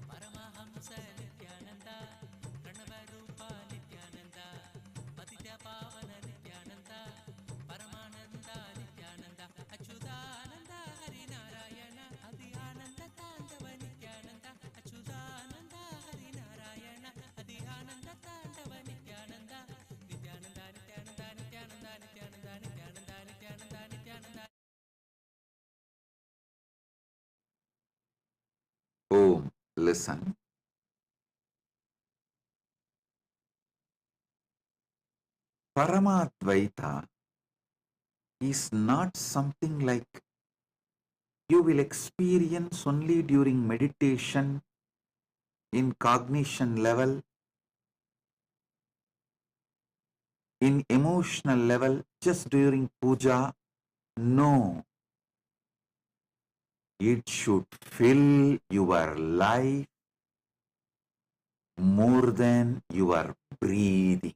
Paramahamsa Nithyananda ಪ್ರಣವರೂಪ Nithyananda ಪತಿತ ಪಾವನ ನಿತ್ಯಾನಂದ ಪರಮಾನಂದ ನಿತ್ಯಾನಂದ ಅಚ್ಯುತಾನಂದ ಹರಿನಾರಾಯಣ ಅದಿ ಆನಂದ ತಾಂಡವ ನಿತ್ಯಾನಂದ ಅಚ್ಯುತಾನಂದ ಹರಿನಾರಾಯಣ ಅದಿ ಆನಂದ ತಾಂಡವ Nithyananda Nithyananda Nithyananda Nithyananda Nithyananda Nithyananda Nithyananda Nithyananda. Om, listen. Paramadvaita is not something like you will experience only during meditation, in cognition level, in emotional level, just during puja. No, it should fill your life more than your breathing.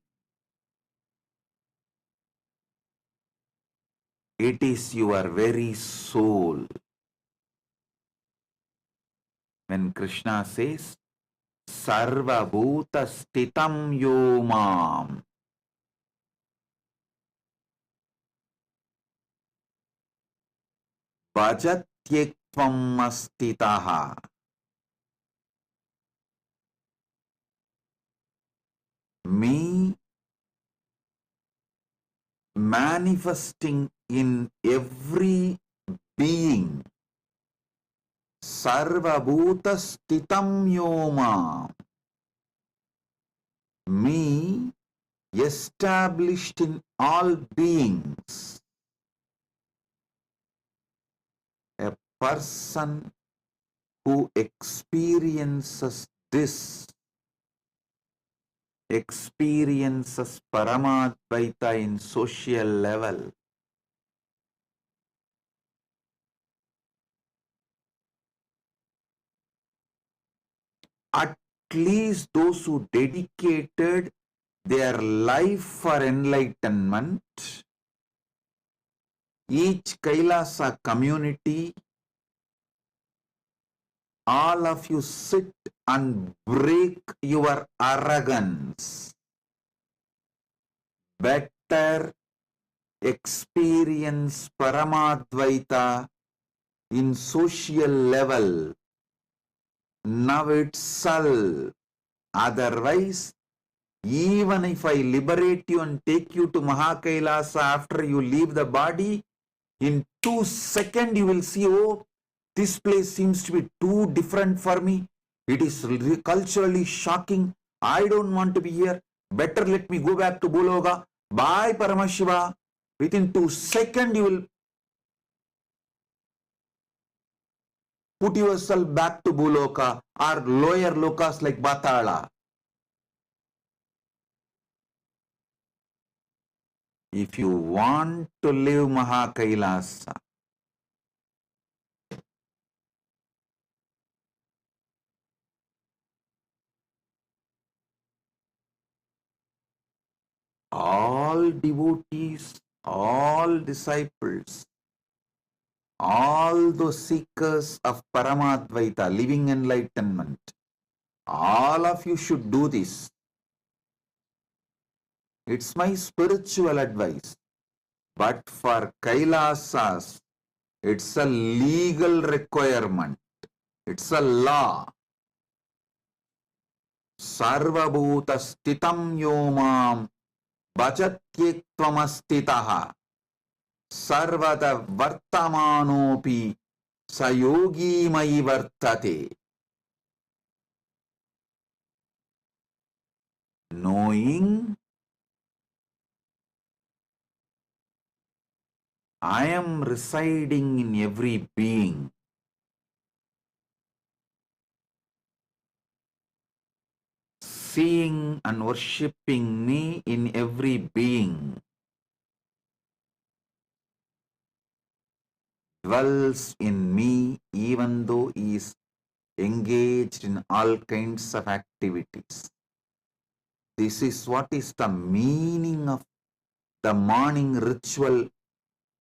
It is your very soul. When Krishna says, Sarva Bhuta Stitam Yomam, Bhajatyekvam Astitaha, me manifesting in every being, Sarva Bhuta Stitam Yomam, me established in all beings. A person who experiences this experiences Paramadvaita in social level. At least those who dedicated their life for enlightenment, each Kailasa community, all of you sit and break your arrogance. Better experience Paramadvaita in social level now itself. Otherwise, even if I liberate you and take you to Mahakailasa after you leave the body, In 2 seconds, you will see, oh, this place seems to be too different for me. It is culturally shocking. I don't want to be here. Better let me go back to Bologa. Bye, Paramashiva. Within 2 seconds, you will put yourself back to Buloka or lower lokas like Batala. If you want to live Mahakailasa, all devotees, all disciples, all those seekers of Paramadvaita, living enlightenment, all of you should do this. It's my spiritual advice. But for Kailasas, it's a legal requirement. It's a law. Sarvabhuta stitam yomam bhajatyektvamastitaha sarvada vartamanopi sayogi mai vartate. Knowing I am residing in every being, seeing and worshipping me in every being, dwells in me even though he is engaged in all kinds of activities. This is what is the meaning of the morning ritual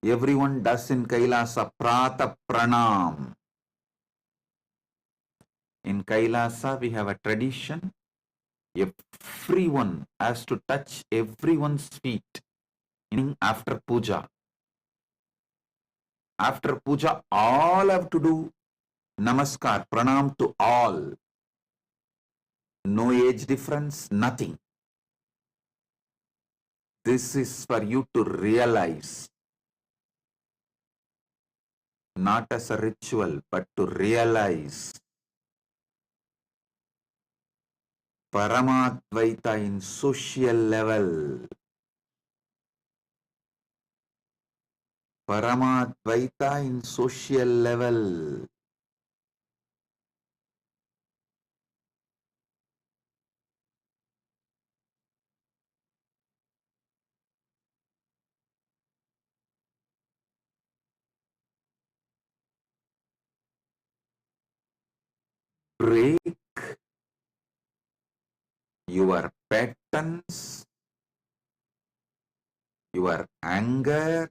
everyone does in Kailasa, Prata Pranam. In Kailasa, we have a tradition. Everyone has to touch everyone's feet after puja. After puja, all have to do namaskar, pranam to all. No age difference, nothing. This is for you to realize, not as a ritual, but to realize Paramadvaita in social level. Paramadvaita in social level. Break your patterns, your anger,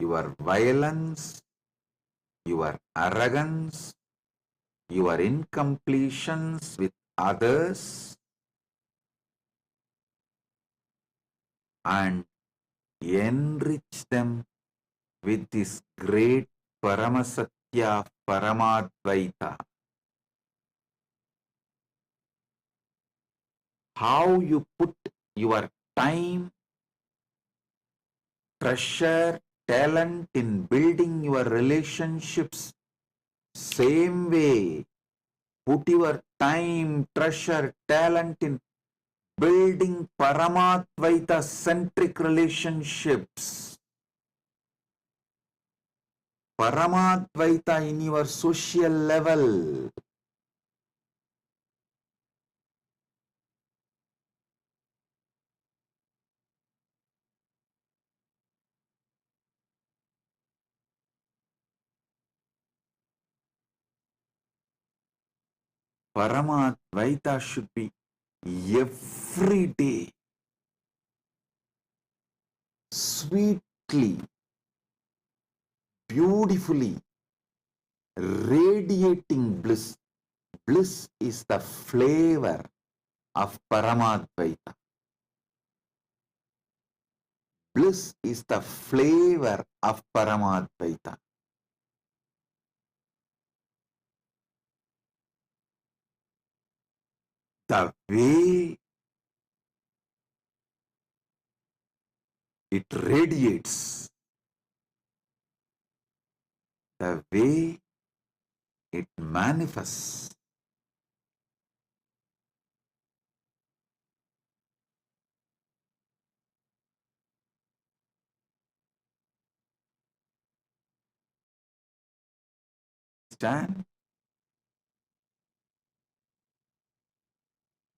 your violence, your arrogance, your incompletions with others, and enrich them with this great Paramasatya Paramadvaita. How you put your time, treasure, talent in building your relationships, same way, put your time, treasure, talent in building Paramadvaita centric relationships. Paramadvaita in your social level. Paramadvaita should be every day, sweetly, beautifully, radiating bliss. Bliss is the flavor of Paramadvaita. Bliss is the flavor of Paramadvaita. The way it radiates, the way it manifests. Understand?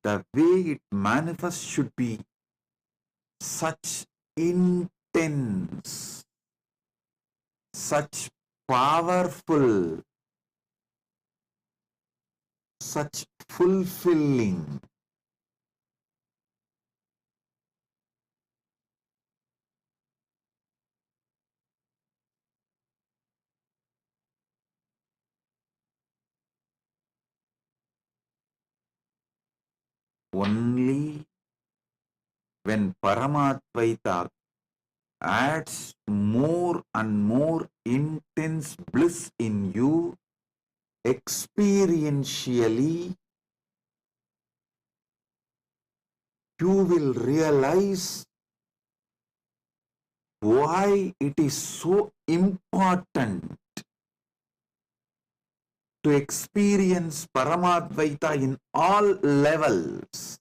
The way it manifests should be such intense, such powerful, such fulfilling. Only when Paramatvaita adds more and more intense bliss in you, experientially, you will realize why it is so important to experience Paramadvaita in all levels.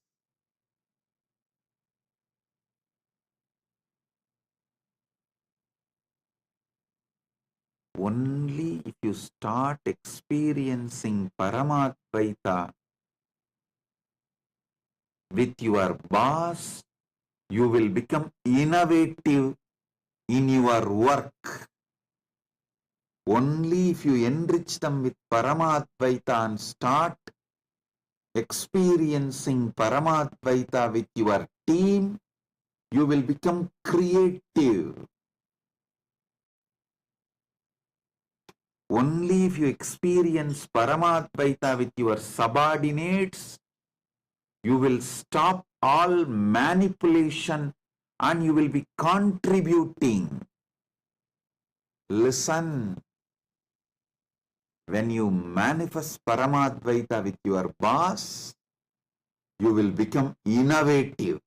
Only if you start experiencing Paramadvaita with your boss, you will become innovative in your work. Only if you enrich them with Paramadvaita and start experiencing Paramadvaita with your team, you will become creative. Only if you experience Paramadvaita with your subordinates, you will stop all manipulation and you will be contributing. Listen, when you manifest Paramadvaita with your boss, you will become innovative.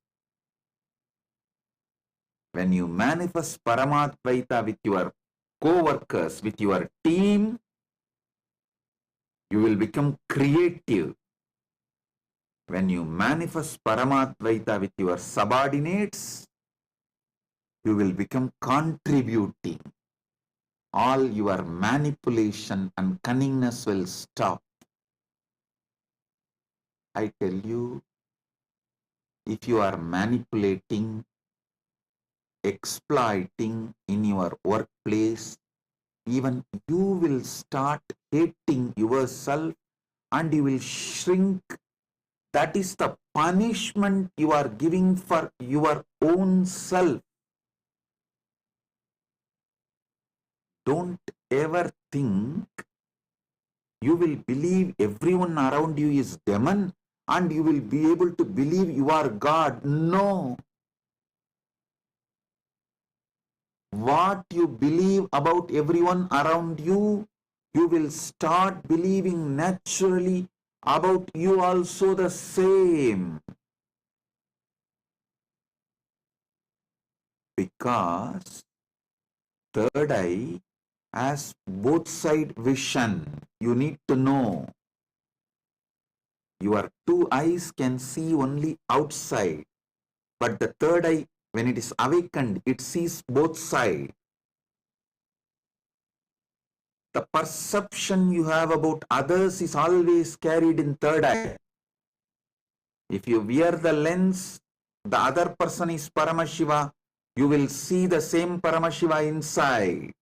When you manifest Paramadvaita with your co-workers, with your team, you will become creative. When you manifest Paramadvaita with your subordinates, you will become contributing. All your manipulation and cunningness will stop. I tell you, if you are manipulating, exploiting in your workplace, even you will start hating yourself and you will shrink. That is the punishment you are giving for your own self. Don't ever think you will believe everyone around you is demon and you will be able to believe you are God. No. What you believe about everyone around you, you will start believing naturally about you also the same. Because third eye has both side vision. You need to know. Your two eyes can see only outside, but the third eye, when it is awakened, it sees both sides. The perception you have about others is always carried in third eye. If you wear the lens, the other person is Paramashiva, you will see the same Paramashiva inside.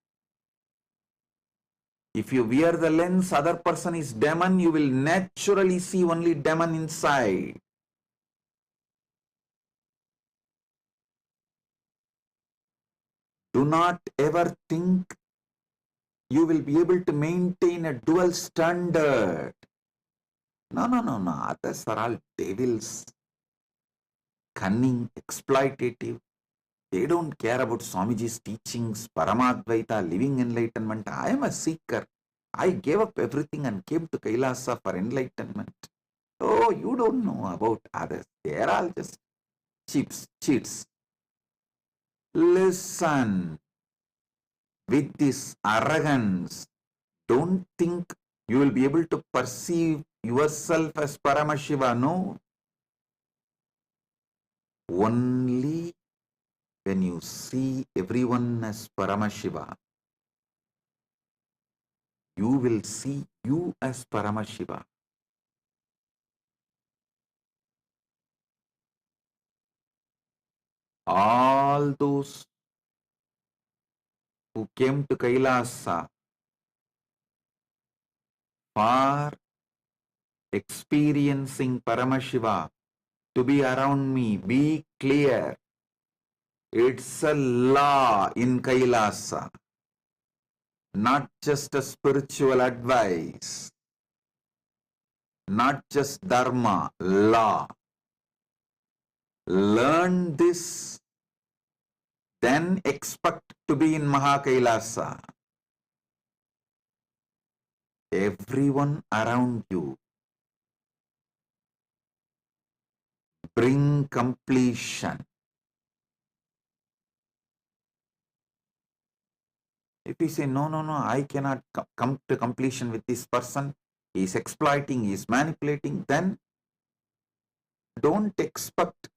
If you wear the lens, other person is demon, you will naturally see only demon inside. Do not ever think you will be able to maintain a dual standard. No. Others are all devils, cunning, exploitative. They don't care about Swamiji's teachings, Paramadvaita, living enlightenment. I am a seeker. I gave up everything and came to Kailasa for enlightenment. Oh, you don't know about others. They are all just cheats. Listen, with this arrogance, Don't think you will be able to perceive yourself as Paramashiva. No. Only when you see everyone as Paramashiva, you will see you as Paramashiva. All those who came to Kailasa for experiencing Paramashiva to be around me, be clear. It's a law in Kailasa, not just a spiritual advice, not just dharma, law. Learn this, then expect to be in Mahakailasa. Everyone around you bring completion. If you say, no, I cannot come to completion with this person, he is exploiting, he is manipulating, then don't expect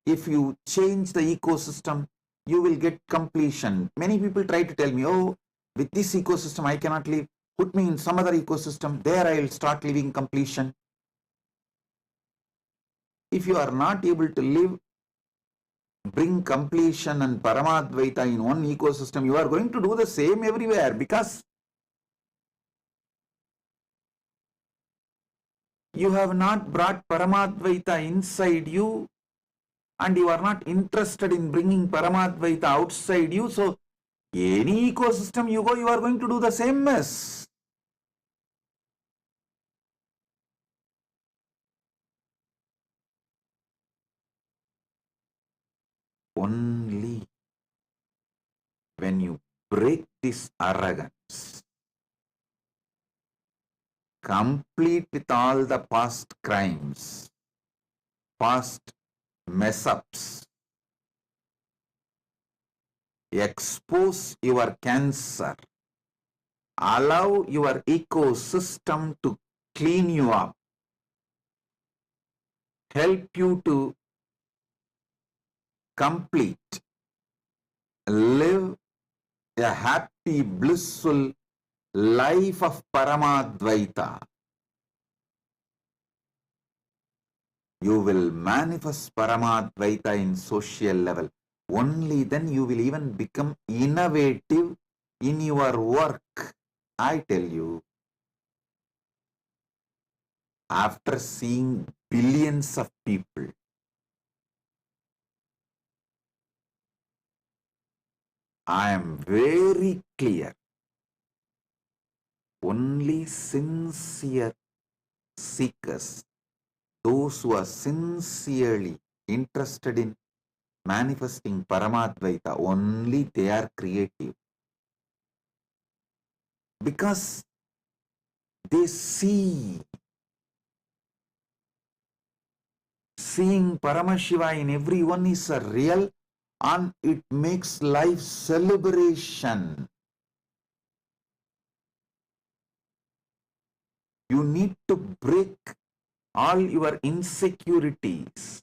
if you change the ecosystem, you will get completion. Many people try to tell me, oh, with this ecosystem, I cannot live. Put me in some other ecosystem, there I will start living completion. If you are not able to live, bring completion and Paramadvaita in one ecosystem, you are going to do the same everywhere, because you have not brought Paramadvaita inside you and you are not interested in bringing Paramadvaita outside you. So, any ecosystem you go, you are going to do the same mess. Only when you break this arrogance, complete with all the past crimes, past mess ups, expose your cancer, allow your ecosystem to clean you up, help you to complete, live a happy, blissful life of Paramadvaita. You will manifest Paramadvaita in social level. Only then you will even become innovative in your work. I tell you, after seeing billions of people, I am very clear. Only sincere seekers, those who are sincerely interested in manifesting Paramadvaita, only they are creative. Because they see. Seeing Paramashiva in everyone is a real, and it makes life celebration. You need to break all your insecurities,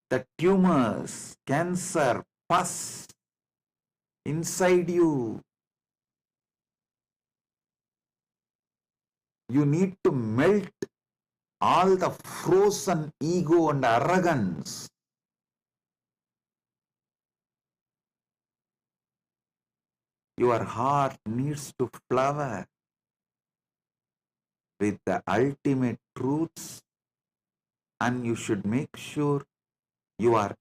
the tumors, cancer, pus inside you. You need to melt all the frozen ego and arrogance. Your heart needs to flower with the ultimate truths, and you should make sure you are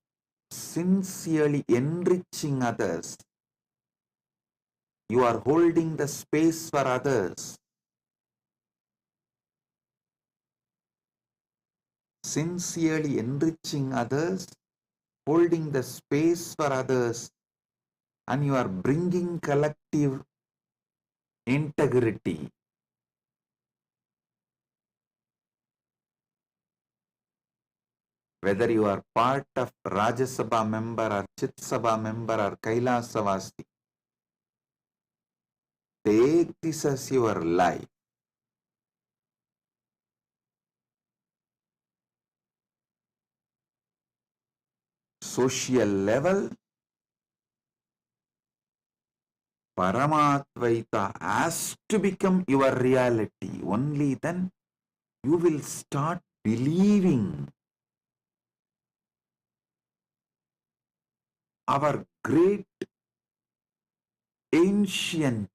sincerely enriching others. You are holding the space for others. Sincerely enriching others, holding the space for others, and you are bringing collective integrity. Whether you are part of Rajya Sabha member or Chit Sabha member or Kailasavasti, Take this as your life. Social level, Paramatvaita has to become your reality. Only then you will start believing our great ancient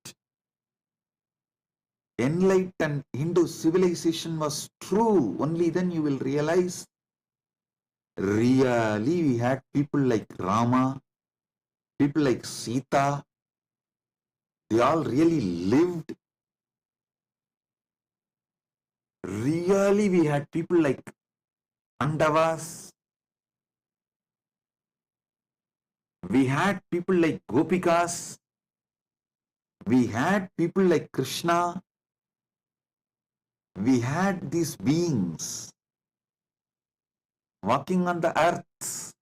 enlightened Hindu civilization was true. Only then you will realize really we had people like Rama, people like Sita, they all really lived. Really we had people like Pandavas, we had people like Gopikas, we had people like Krishna, we had these beings walking on the earth.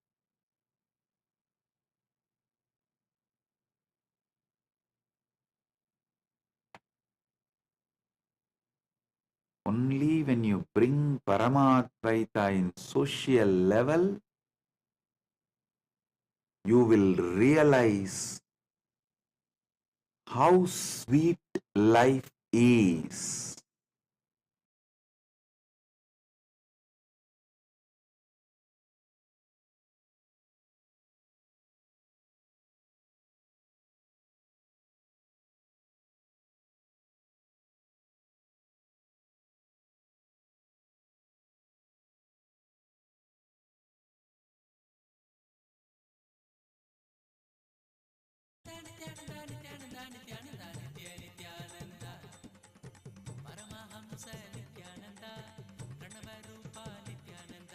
Only when you bring Paramatvaita in social level, you will realize how sweet life is. Paramahamsa Nithyananda ಪ್ರಣವ ರೂಪ ನಿತ್ಯಾನಂದ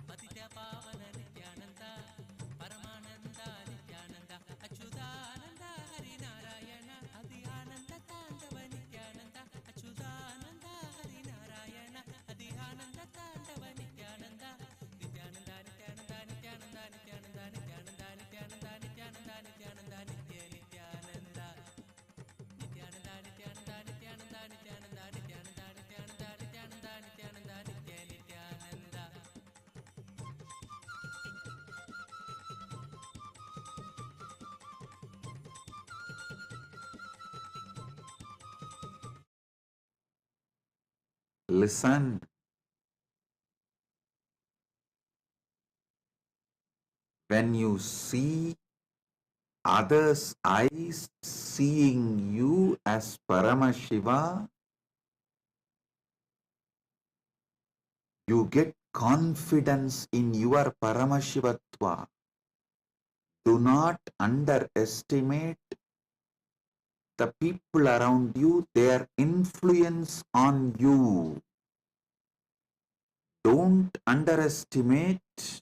ಪತಿತ ಪಾವನ ನಿತ್ಯಾನಂದ ಪರಮಾನಂದ ನಿತ್ಯಾನಂದ ಅಚ್ಯುತಾನಂದ ಹರಿನಾರಾಯಣ ಅದಿ ಆನಂದ ತಾಂಡವ ನಿತ್ಯಾನಂದ ಅಚ್ಯುತಾನಂದ ಹರಿನಾರಾಯಣ ಅದಿ ಆನಂದ ತಾಂಡವ ನಿತ್ಯಾನಂದ ನಿತ್ಯಾನಂದ ನಿತ್ಯಾನಂದ ನಿತ್ಯಾನಂದ ನಿತ್ಯಾನಂದ ನಿತ್ಯಾನಂದ ನಿತ್ಯಾನಂದ ನಿತ್ಯಾನಂದ ನಿತ್ಯಾನಂದ ನಿತ್ಯ ನಿತ್ಯಾನಂದ ನಿತ್ಯಾನಂದ ನಿತ್ಯಾನಂದ ನಿತ್ಯಾನಂದ ನಿತ್ಯಾನಂದ ನಿತ್ಯಾನಂದ ನಿತ್ಯಾನಂದ ನಿತ್ಯಾನಂದ ನಿತ್ಯಾನಂದ ನಿತ್ಯ Nithyananda. Listen, when you see others' eyes seeing you as Paramashiva, you get confidence in your Paramashivatva. Do not underestimate the people around you, their influence on you. Don't underestimate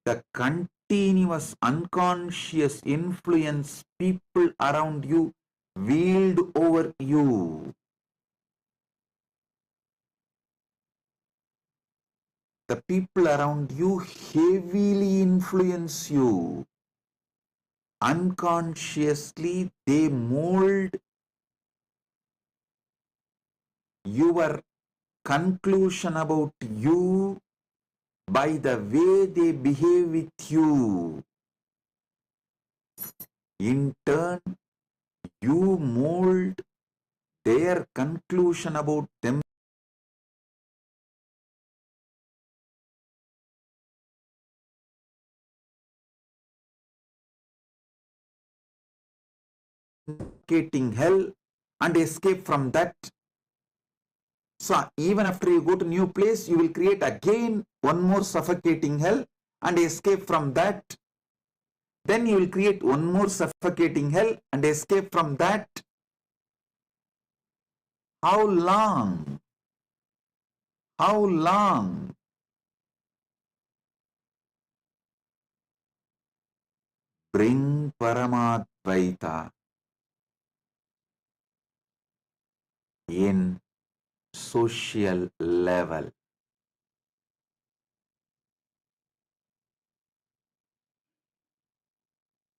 the continuous unconscious influence people around you wield over you. The people around you heavily influence you. Unconsciously, they mold your conclusion about you by the way they behave with you. In turn, you mold their conclusion about them. Suffocating hell and escape from that. So even after you go to new place, you will create again one more suffocating hell and escape from that. Then you will create one more suffocating hell and escape from that. How long? How long? Bring Paramatvaita in social level.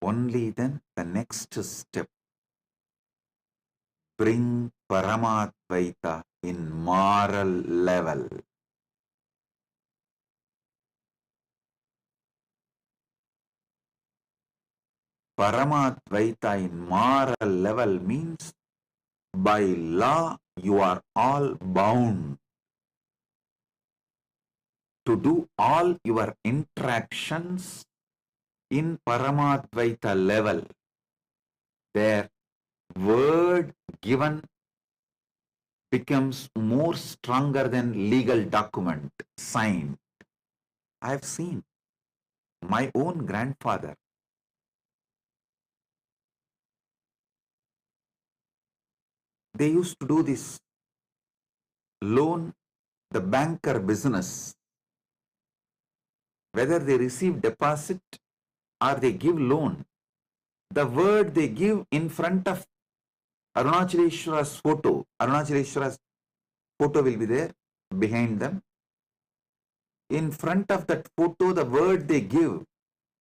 Only then the next step bring Paramadvaita in moral level. Paramadvaita in moral level means by law you are all bound to do all your interactions in Paramadvaita level. Their word given becomes more stronger than legal document signed. I have seen my own grandfather. They used to do this loan, the banker business. Whether they receive deposit or they give loan, the word they give in front of Arunachaleshwara's photo, Arunachaleshwara's photo will be there behind them. In front of that photo, the word they give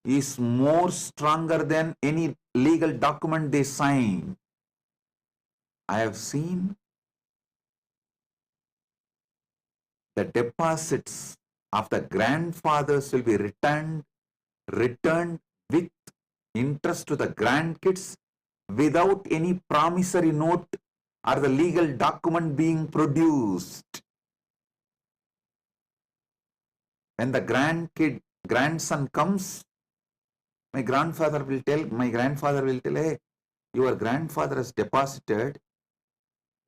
is more stronger than any legal document they sign. I have seen the deposits of the grandfathers will be returned with interest to the grandkids without any promissory note or the legal document being produced. When the grandson comes, my grandfather will tell, hey, your grandfather has deposited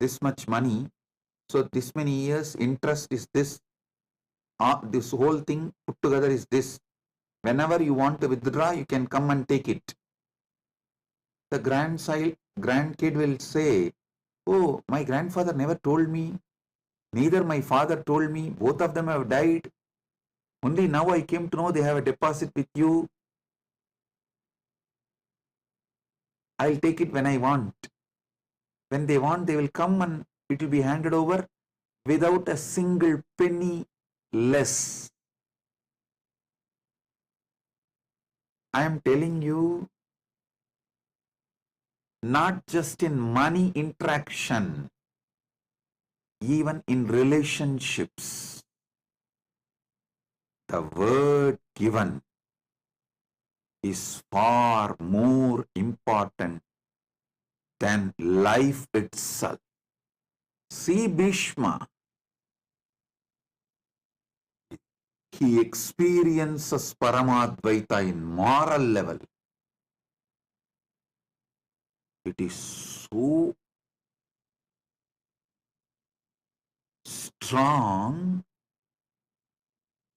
this much money, so this many years interest is this, this whole thing put together is this. Whenever you want to withdraw, you can come and take it. The grandkid will say, oh, my grandfather never told me, neither my father told me, both of them have died. Only now I came to know they have a deposit with you. I'll take it when I want. When they want, they will come and it will be handed over without a single penny less. I am telling you, not just in money interaction, even in relationships, the word given is far more important than life itself. See Bhishma, he experiences Paramadvaita in moral level. It is so strong,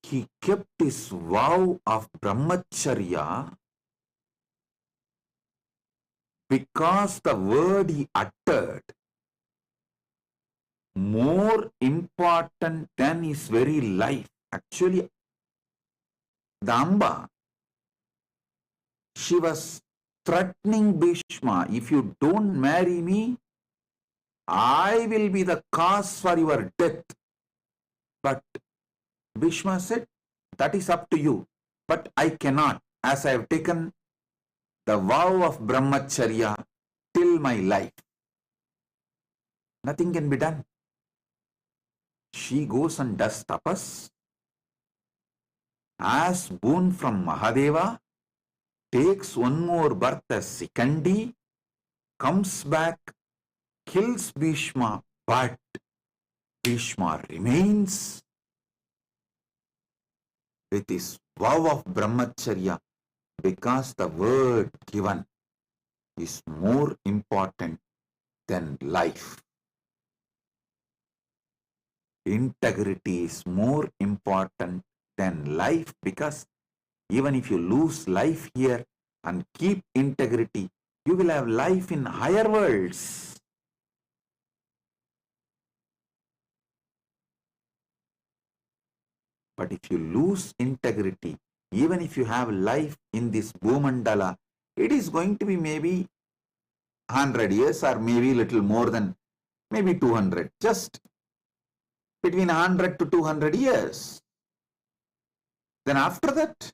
he kept his vow of brahmacharya because the word he uttered more important than his very life. Actually, the Amba, she was threatening Bhishma, if you don't marry me, I will be the cause for your death. But Bhishma said, that is up to you, but I cannot, as I have taken the vow of brahmacharya till my life. Nothing can be done. She goes and does tapas, asks boon from Mahadeva, takes one more birth as Sikandi, comes back, kills Bhishma, but Bhishma remains with his vow of brahmacharya because the word given is more important than life. Integrity is more important than life because even if you lose life here and keep integrity, you will have life in higher worlds. But if you lose integrity, even if you have life in this Bhumandala, it is going to be maybe 100 years or maybe little more than maybe 200, just between 100 to 200 years. Then after that,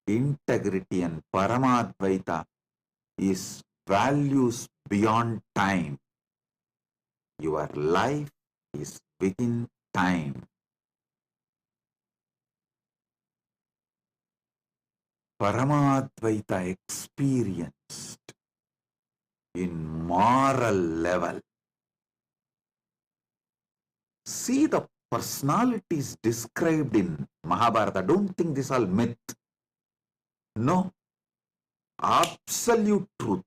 integrity and Paramadvaita is values beyond time. Your life is within time. Paramadvaita experienced in moral level. See the personalities described in Mahabharata. Don't think this all myth. No, absolute truth.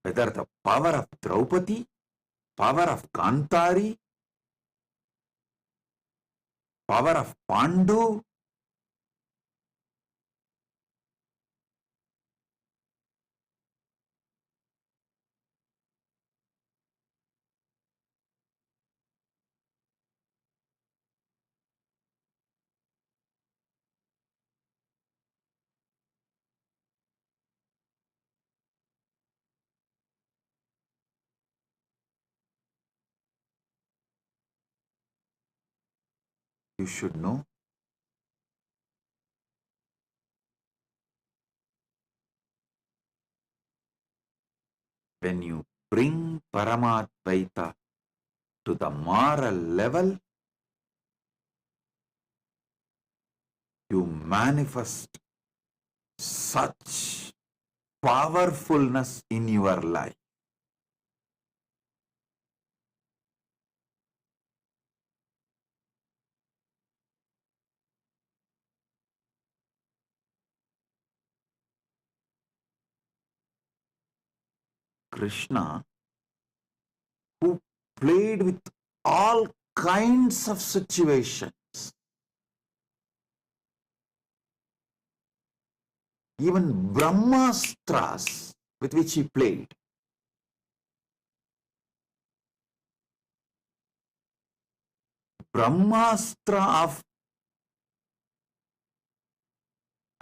Whether the power of Draupadi, power of Kantari, power of Pandu, you should know. When you bring Paramadvaita to the moral level, you manifest such powerfulness in your life. Krishna, who played with all kinds of situations, even Brahmastras with which he played. Brahmastra of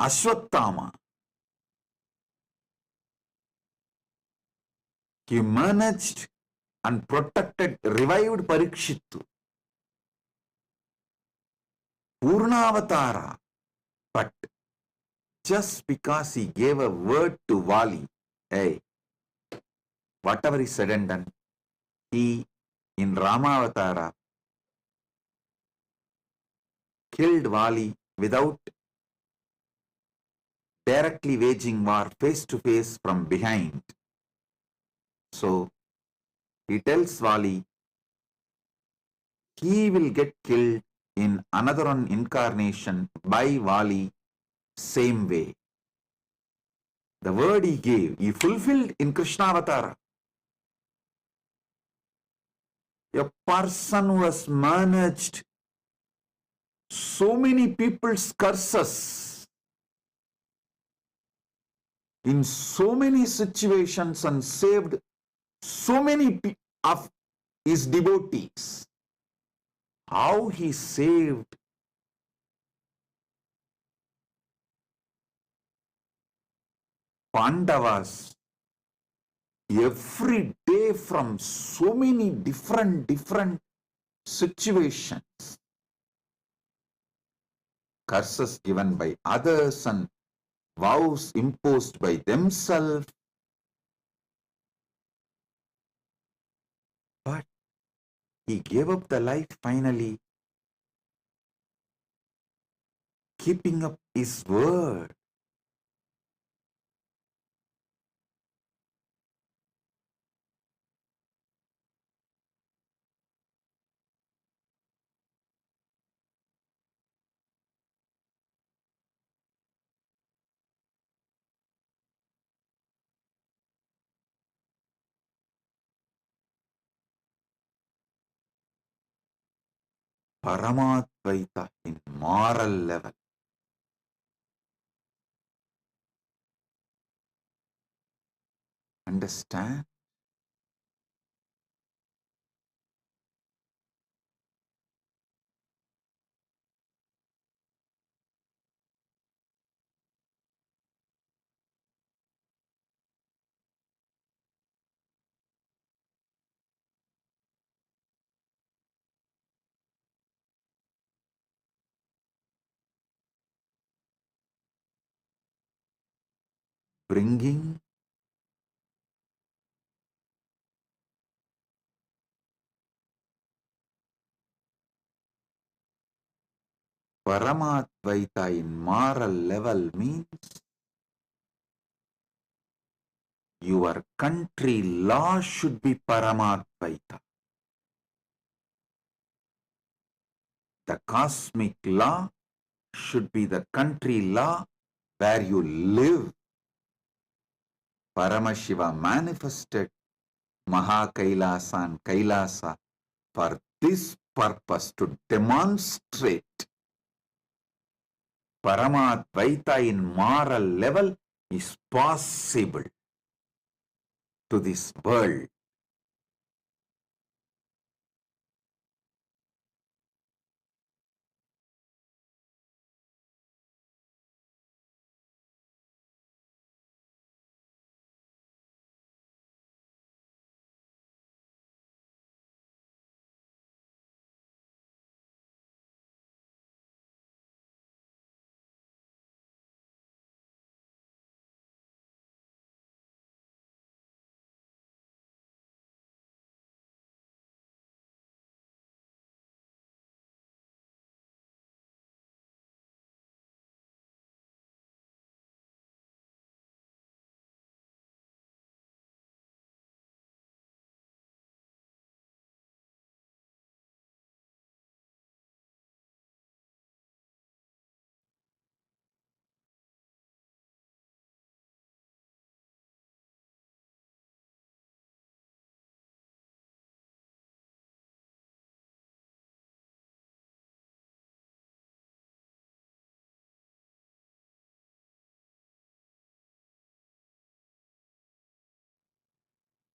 Ashwatthama, he managed and protected, revived Parikshittu. Purnavatara, but just because he gave a word to Vali, hey, whatever he said and done, he in Ramavatara killed Vali without directly waging war face to face from behind. So he tells Vali he will get killed in another one incarnation by Vali same way. The word he gave, he fulfilled in Krishna Avatara. A person who has managed so many people's curses in so many situations and saved so many of his devotees. How he saved Pandavas every day from so many different situations. Curses given by others and vows imposed by themselves. But he gave up the life finally, keeping up his word. Paramadvaita in moral level. Understand? bringing Paramadvaita in moral level means your country law should be Paramadvaita. The cosmic law should be the country law where you live. Paramashiva manifested Mahakailasa and Kailasa for this purpose, to demonstrate Paramadvaita in moral level is possible to this world.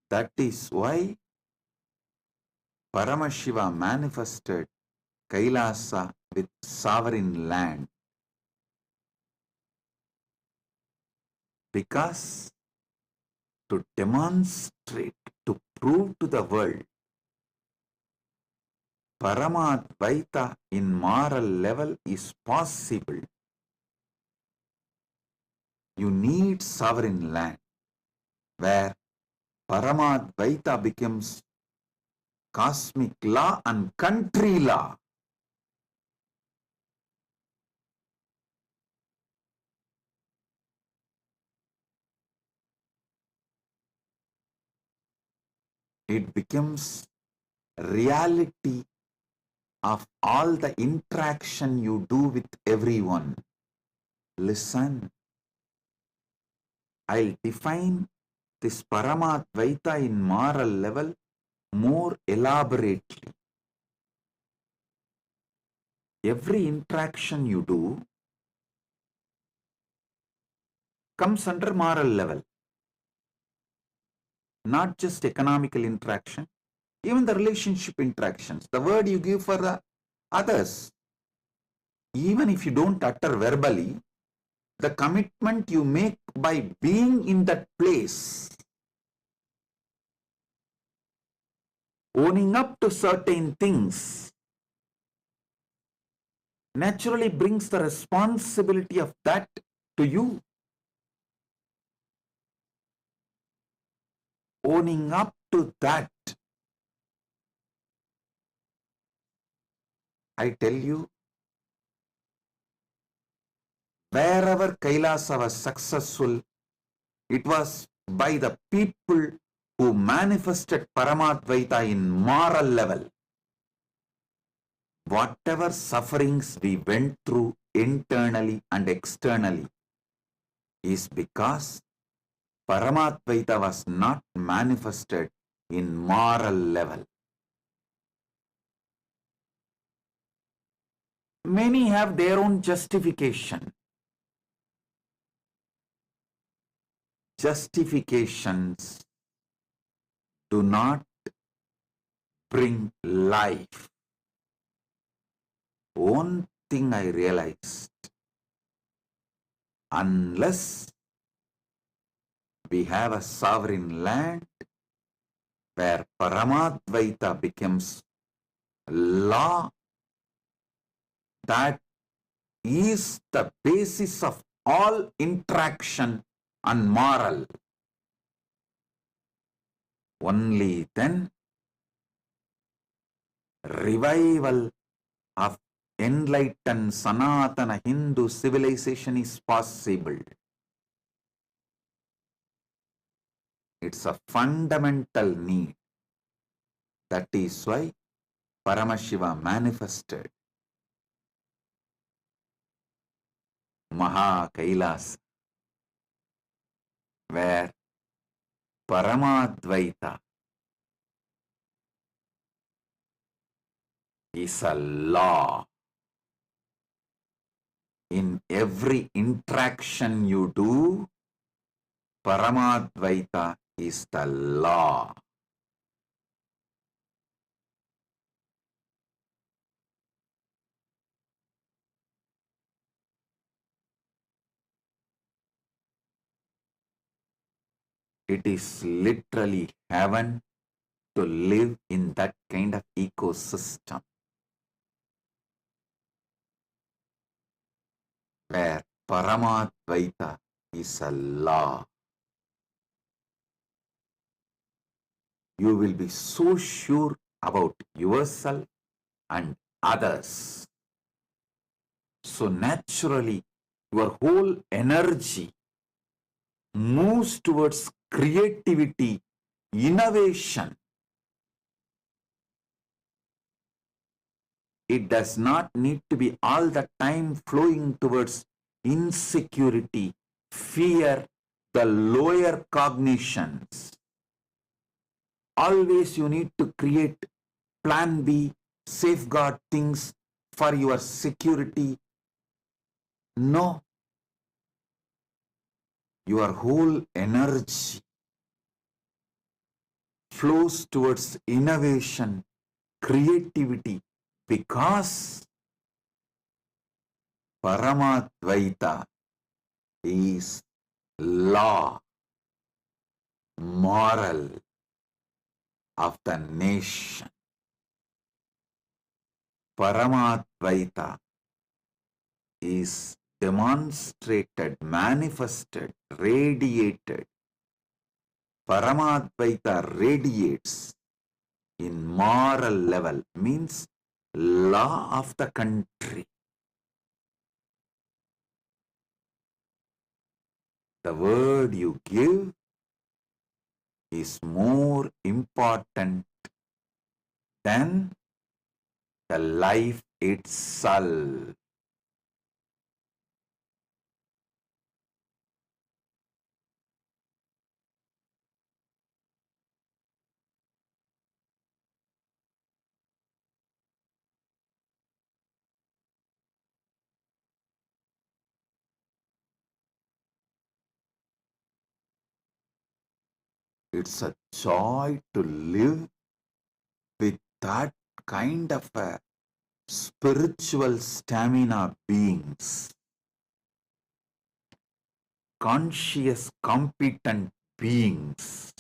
That is why Paramashiva manifested Kailasa with sovereign land, because to demonstrate, to prove to the world Paramadvaita in moral level is possible, you need sovereign land where Paramadvaita becomes cosmic law and country law. It becomes reality of all the interaction you do with everyone. Listen, I'll define this Paramadvaita in moral level more elaborately. Every interaction you do comes under moral level, not just economical interaction, even the relationship interactions, the word you give for the others, even if you don't utter verbally, the commitment you make by being in that place, owning up to certain things, naturally brings the responsibility of that to you. Owning up to that, I tell you, wherever Kailasa was successful, it was by the people who manifested Paramadvaita in moral level. Whatever sufferings we went through internally and externally is because Paramadvaita was not manifested in moral level. Many have their own justification. Justifications do not bring life. One thing I realized, unless we have a sovereign land where Paramadvaita becomes law, that is the basis of all interaction and moral. Only then revival of enlightened Sanatana Hindu civilization is possible. It's a fundamental need. That is why Paramashiva manifested Maha Kailas, where Paramadvaita is a law. In every interaction you do, Paramadvaita is the law. It is literally heaven to live in that kind of ecosystem where Paramadvaita is a law. You will be so sure about yourself and others. So naturally, your whole energy moves towards creativity, innovation. It does not need to be all the time flowing towards insecurity, fear, the lower cognitions. Always you need to create plan B, safeguard things for your security. No. Your whole energy flows towards innovation, creativity, because Paramadvaita is law, moral of the nation. Paramadvaita is demonstrated, manifested, radiated. Paramadvaita radiates in moral level, means law of the country. The word you give is more important than the life itself. It's a joy to live with that kind of a spiritual stamina beings, conscious, competent beings.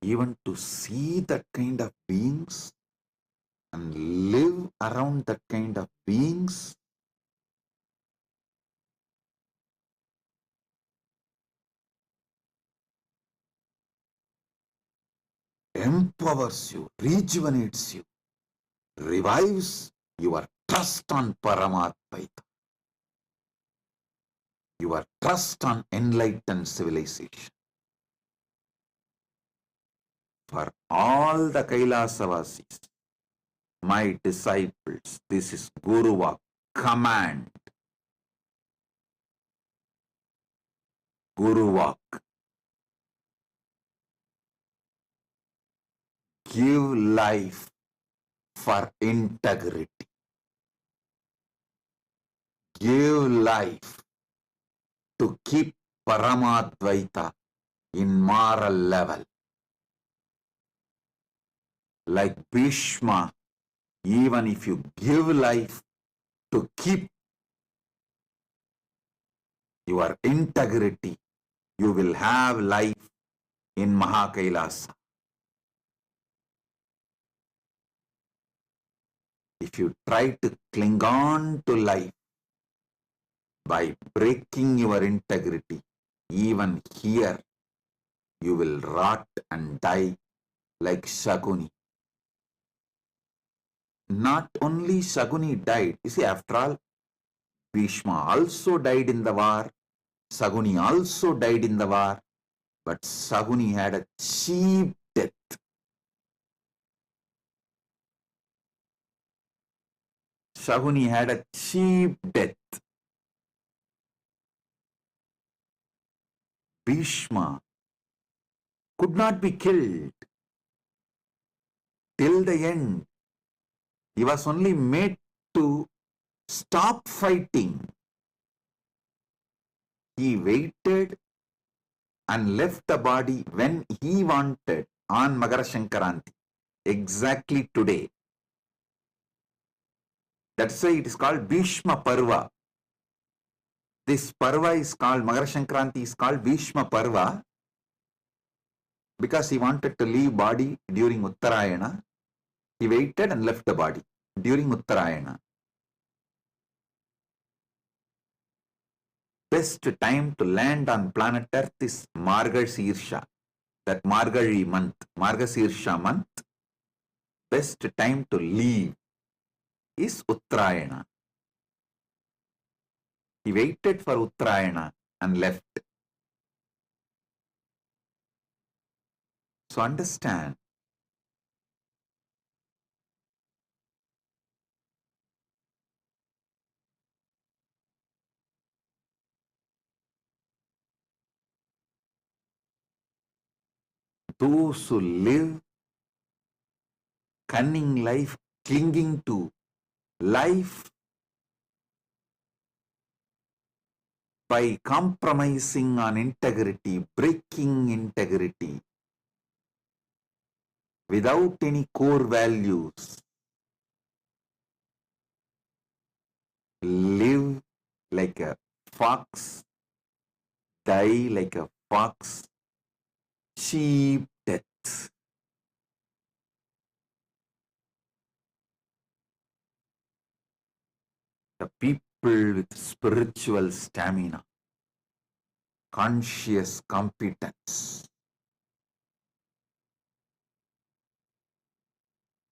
Even to see that kind of beings and live around that kind of beings empowers you, rejuvenates you, revives your trust on Paramatmaita, your trust on enlightened civilization. For all the Kailasavasis, my disciples, this is Guruva, command. Guruvak. Give life for integrity. Give life to keep Paramadvaita in moral level. Like Bhishma, even if you give life to keep your integrity, you will have life in Mahakailasa. if you try to cling on to life by breaking your integrity, even here you will rot and die like Shaguni. Not only Shaguni died, you see, after all, Bhishma also died in the war, Shaguni also died in the war, but Shaguni had a cheap death. Shaguni had a cheap death. Bhishma could not be killed till the end. He was only made to stop fighting. He waited and left the body when he wanted on Magara Shankaranti, exactly today. That's why it is called Bhishma Parva. This Parva is called, Magara Shankaranti is called Bhishma Parva because he wanted to leave body during Uttarayana. He waited and left the body during Uttarayana. Best time to land on planet Earth is Margashirsha, that Margari month, Margasirsha month. Best time to leave is Uttarayana. He waited for Uttarayana and left. So understand, those who live cunning life, clinging to life by compromising on integrity, breaking integrity without any core values, live like a fox, die like a fox, cheap death. The people with spiritual stamina, conscious competence,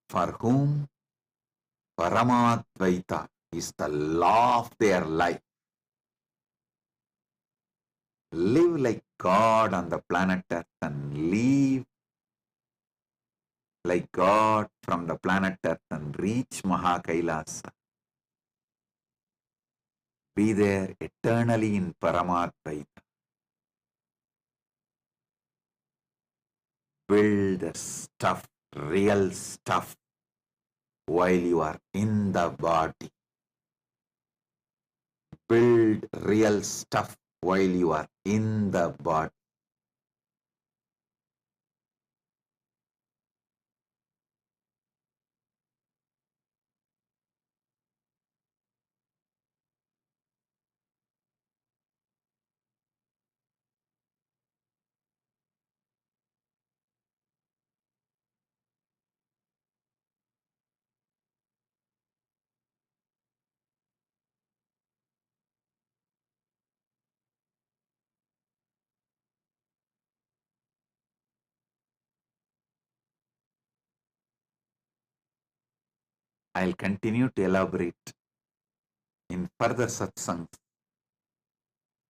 for whom Paramadvaita is the law of their life, live like God on the planet Earth and leave like God from the planet Earth and reach Mahakailasa. Be there eternally in Paramadvaita. Build the stuff, real stuff, while you are in the body. Build real stuff while you are in the body. I'll continue to elaborate in further satsangs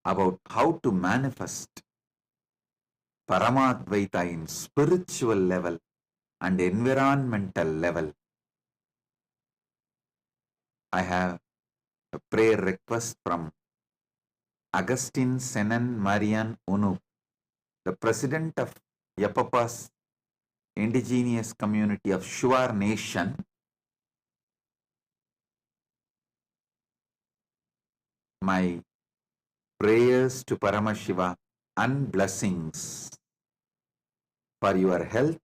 about how to manifest Paramadvaita in spiritual level and environmental level. I have a prayer request from Agustin Senan Marian Unu, the president of Yapapa's indigenous community of Shuar Nation. My prayers to Paramashiva and blessings for your health,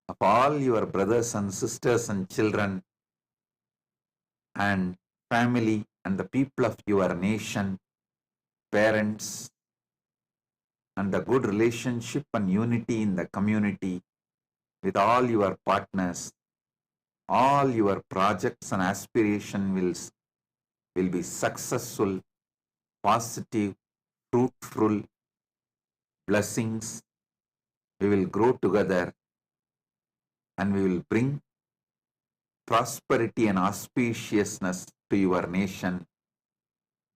of all your brothers and sisters and children and family and the people of your nation, parents, and the good relationship and unity in the community with all your partners all your projects and aspiration will be successful, positive, fruitful blessings. We will grow together and we will bring prosperity and auspiciousness to your nation.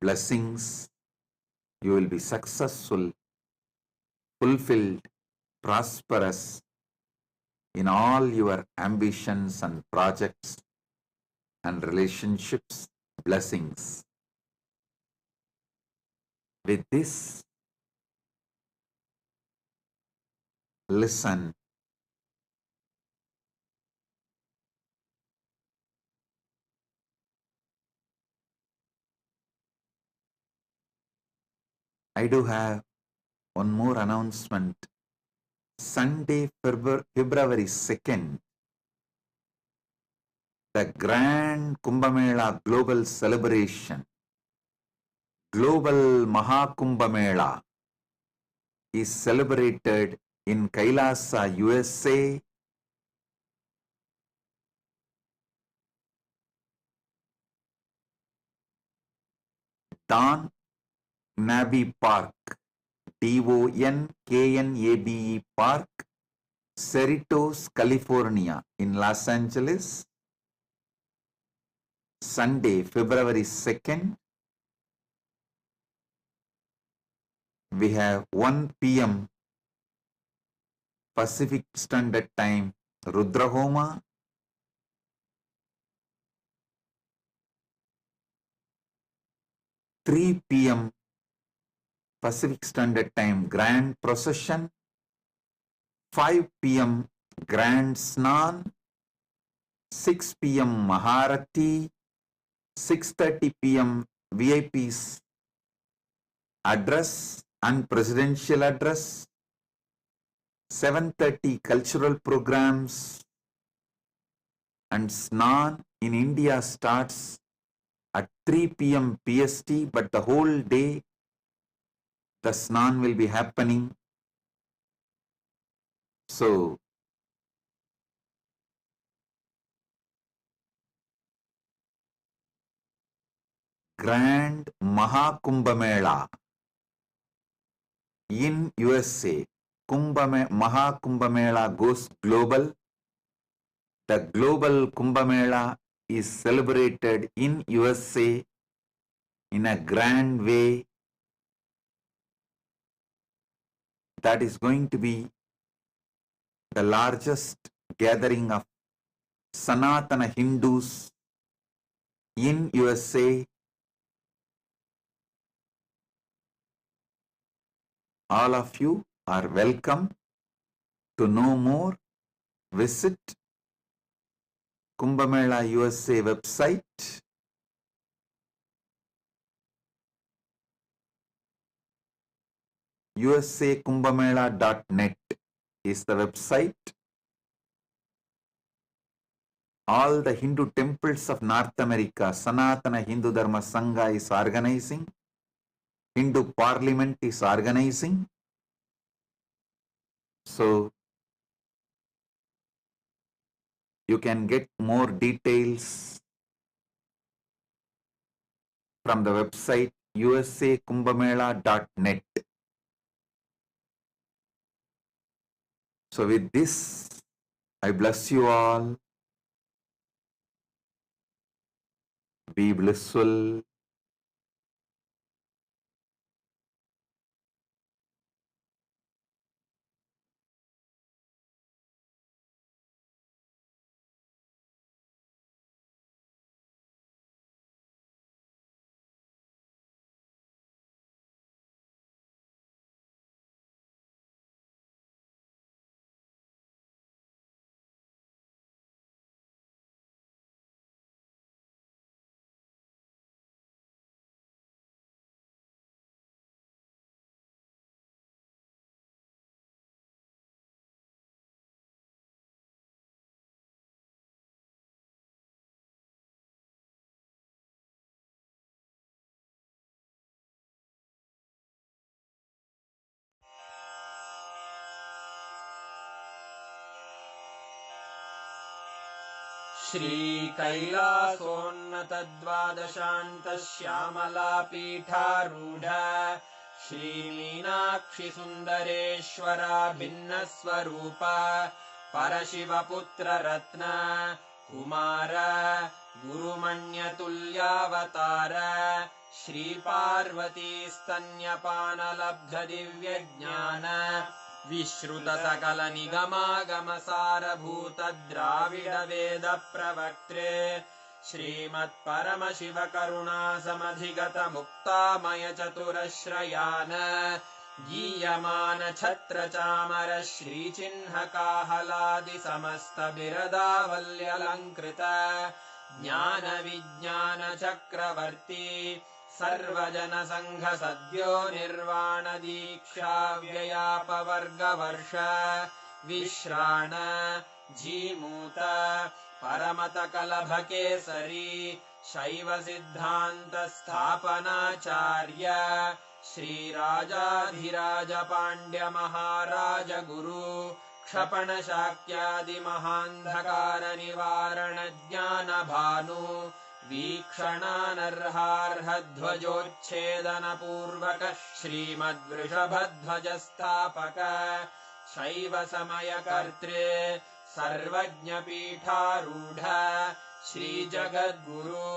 Blessings. You will be successful, fulfilled, prosperous in all your ambitions and projects and relationships. Blessings. With this, listen. I do have one more announcement. Sunday, February 2nd, the Grand Kumbh Mela Global Celebration, Global Mahakumbh Mela, is celebrated in Kailasa, USA. Don Nabe Park, Donkanabe Park, Cerritos, California, in Los Angeles. Sunday, February 2nd, we have 1 p.m. Pacific Standard Time, Rudrahoma. 3 p.m. Pacific Standard Time, Grand Procession. 5 p.m. Grand Snan. 6 p.m. Maharati. 6:30 p.m. VIPs address and presidential address. 7:30 cultural programs, and Snan in India starts at 3 p.m. PST, but the whole day the Snan will be happening. So, Grand Mahakumbh Mela in USA. Mahakumbh Mela goes global. The global Kumbh Mela is celebrated in USA in a grand way. That is going to be the largest gathering of Sanatana Hindus in USA. All of you are welcome. To know more, visit Kumbh Mela USA website. usakumbhamela.net is the website. All the Hindu temples of North America, Sanatana Hindu Dharma Sangha is organizing. Hindu Parliament is organizing. So, you can get more details from the website usakumbhamela.net. So with this, I bless you all. Be blissful. श्रीकैलासोन्नतद्वादशान्तश्यामलापीठारूढ श्रीमीनाक्षिसुन्दरेश्वरा भिन्नस्वरूप परशिवपुत्ररत्न Kumar गुरुमण्यतुल्यावतार श्रीपार्वतीस्तन्यपानलब्धदिव्यज्ञान विश्रुतसकलनिगमागमसारभूतद्राविडवेदप्रवक्त्रे श्रीमत्परमशिवकरुणासमधिगतमुक्तामयचतुरश्रयान् गीयमानछत्रचामर श्रीचिह्नकाहलादिसमस्तबिरदावल्यलङ्कृत ज्ञानविज्ञानचक्रवर्ती सर्वजनसङ्घसद्यो निर्वाणदीक्षाव्ययापवर्गवर्ष विश्राण Jimuta परमतकलभकेसरी शैवसिद्धान्तस्थापनाचार्य श्रीराजाधिराजपाण्ड्यमहाराजगुरु क्षपणशाक्यादिमहान्धकारनिवारणज्ञानभानु वीक्षणानर्हार्हध्वजोच्छेदनपूर्वक श्रीमद्वृषभध्वजस्थापक शैवसमयकर्त्रे सर्वज्ञपीठारूढ श्रीजगद्गुरु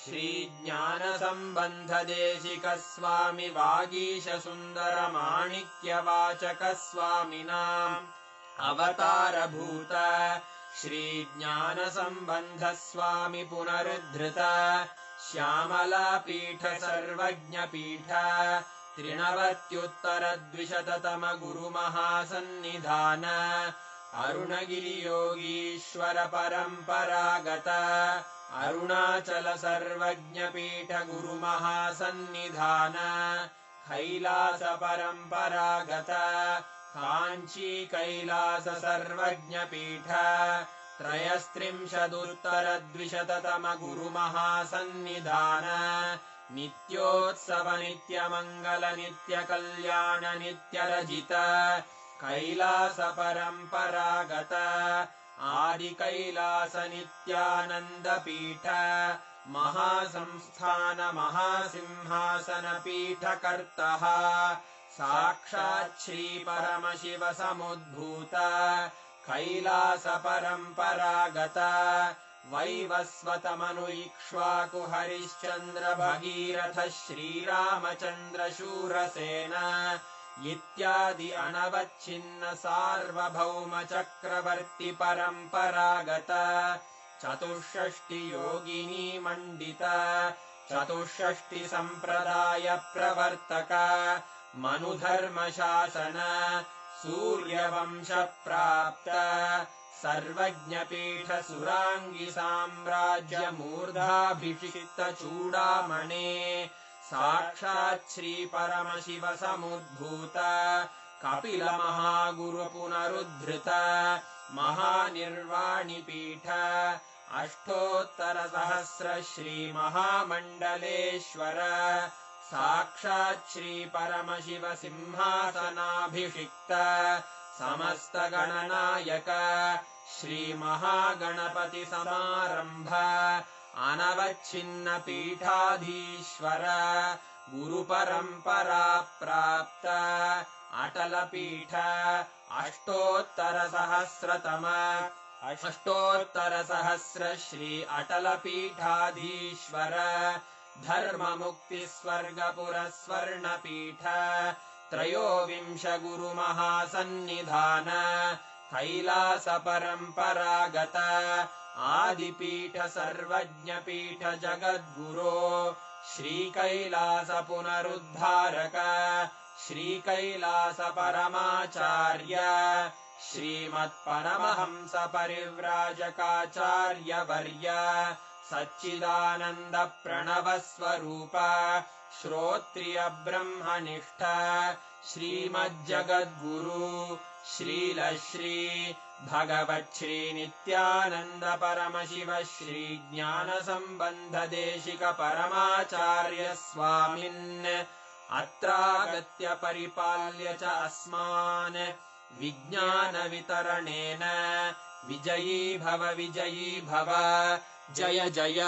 श्रीज्ञानसम्बन्धदेशिकस्वामि वागीशसुन्दरमाणिक्यवाचकस्वामिनाम् अवतारभूत श्रीज्ञानसम्बन्धस्वामि पुनरुद्धृत श्यामलापीठ सर्वज्ञपीठ त्रिनवत्युत्तरद्विशततमगुरुमहासन्निधान अरुणगिरियोगीश्वर परम्परागत अरुणाचल सर्वज्ञपीठ गुरुमहासन्निधान कैलास परम्परागत काञ्ची कैलास सर्वज्ञपीठ त्रयस्त्रिंशदुत्तरद्विशततमगुरुमहासन्निधान नित्योत्सव नित्यमङ्गल नित्यकल्याण नित्यरजित कैलास परम्परागत आदिकैलास नित्यानन्दपीठ महासंस्थान महासिंहासनपीठकर्तः साक्षात् श्रीपरमशिव समुद्भूत कैलास परम्परागत वैवस्वतमनु इक्ष्वाकु हरिश्चन्द्र भगीरथ श्रीरामचन्द्र शूरसेन इत्यादि अनवच्छिन्न सार्वभौम चक्रवर्ति परम्परागत चतुष्षष्टि योगिनी मण्डित चतुष्षष्टि सम्प्रदाय प्रवर्तक मनुधर्मशासन सूर्यवंश प्राप्त सर्वज्ञपीठ सुराङ्गी साम्राज्य मूर्धाभिषिक्त चूडामणे साक्षात् श्रीपरमशिव समुद्भूत कपिल महागुरु पुनरुद्धृत महानिर्वाणिपीठ अष्टोत्तरसहस्र श्रीमहामण्डलेश्वर साक्षात् श्रीपरमशिव सिंहासनाभिषिक्त समस्तगणनायक श्रीमहागणपति समारम्भ अनवच्छिन्न पीठाधीश्वर गुरुपरम्परा प्राप्त अटलपीठ अष्टोत्तरसहस्र श्री अटलपीठाधीश्वर धर्ममुक्तिस्वर्गपुरस्वर्णपीठ त्रयोविंश गुरुमहासन्निधान कैलास परम्परागत आदिपीठ सर्वज्ञपीठ जगद्गुरो श्रीकैलास पुनरुद्धारक श्रीकैलास परमाचार्य श्रीमत्परमहंस परिव्राजकाचार्यवर्य सच्चिदानन्द प्रणवस्वरूप श्रोत्रिय ब्रह्मनिष्ठ श्रीमज्जगद्गुरु श्रीलश्री भगवच्छ्री नित्यानन्द परमशिव श्री ज्ञानसम्बन्धदेशिक परमाचार्य स्वामिन् अत्रागत्य परिपाल्य च अस्मान् विज्ञानवितरणेन विजयी भव जय जय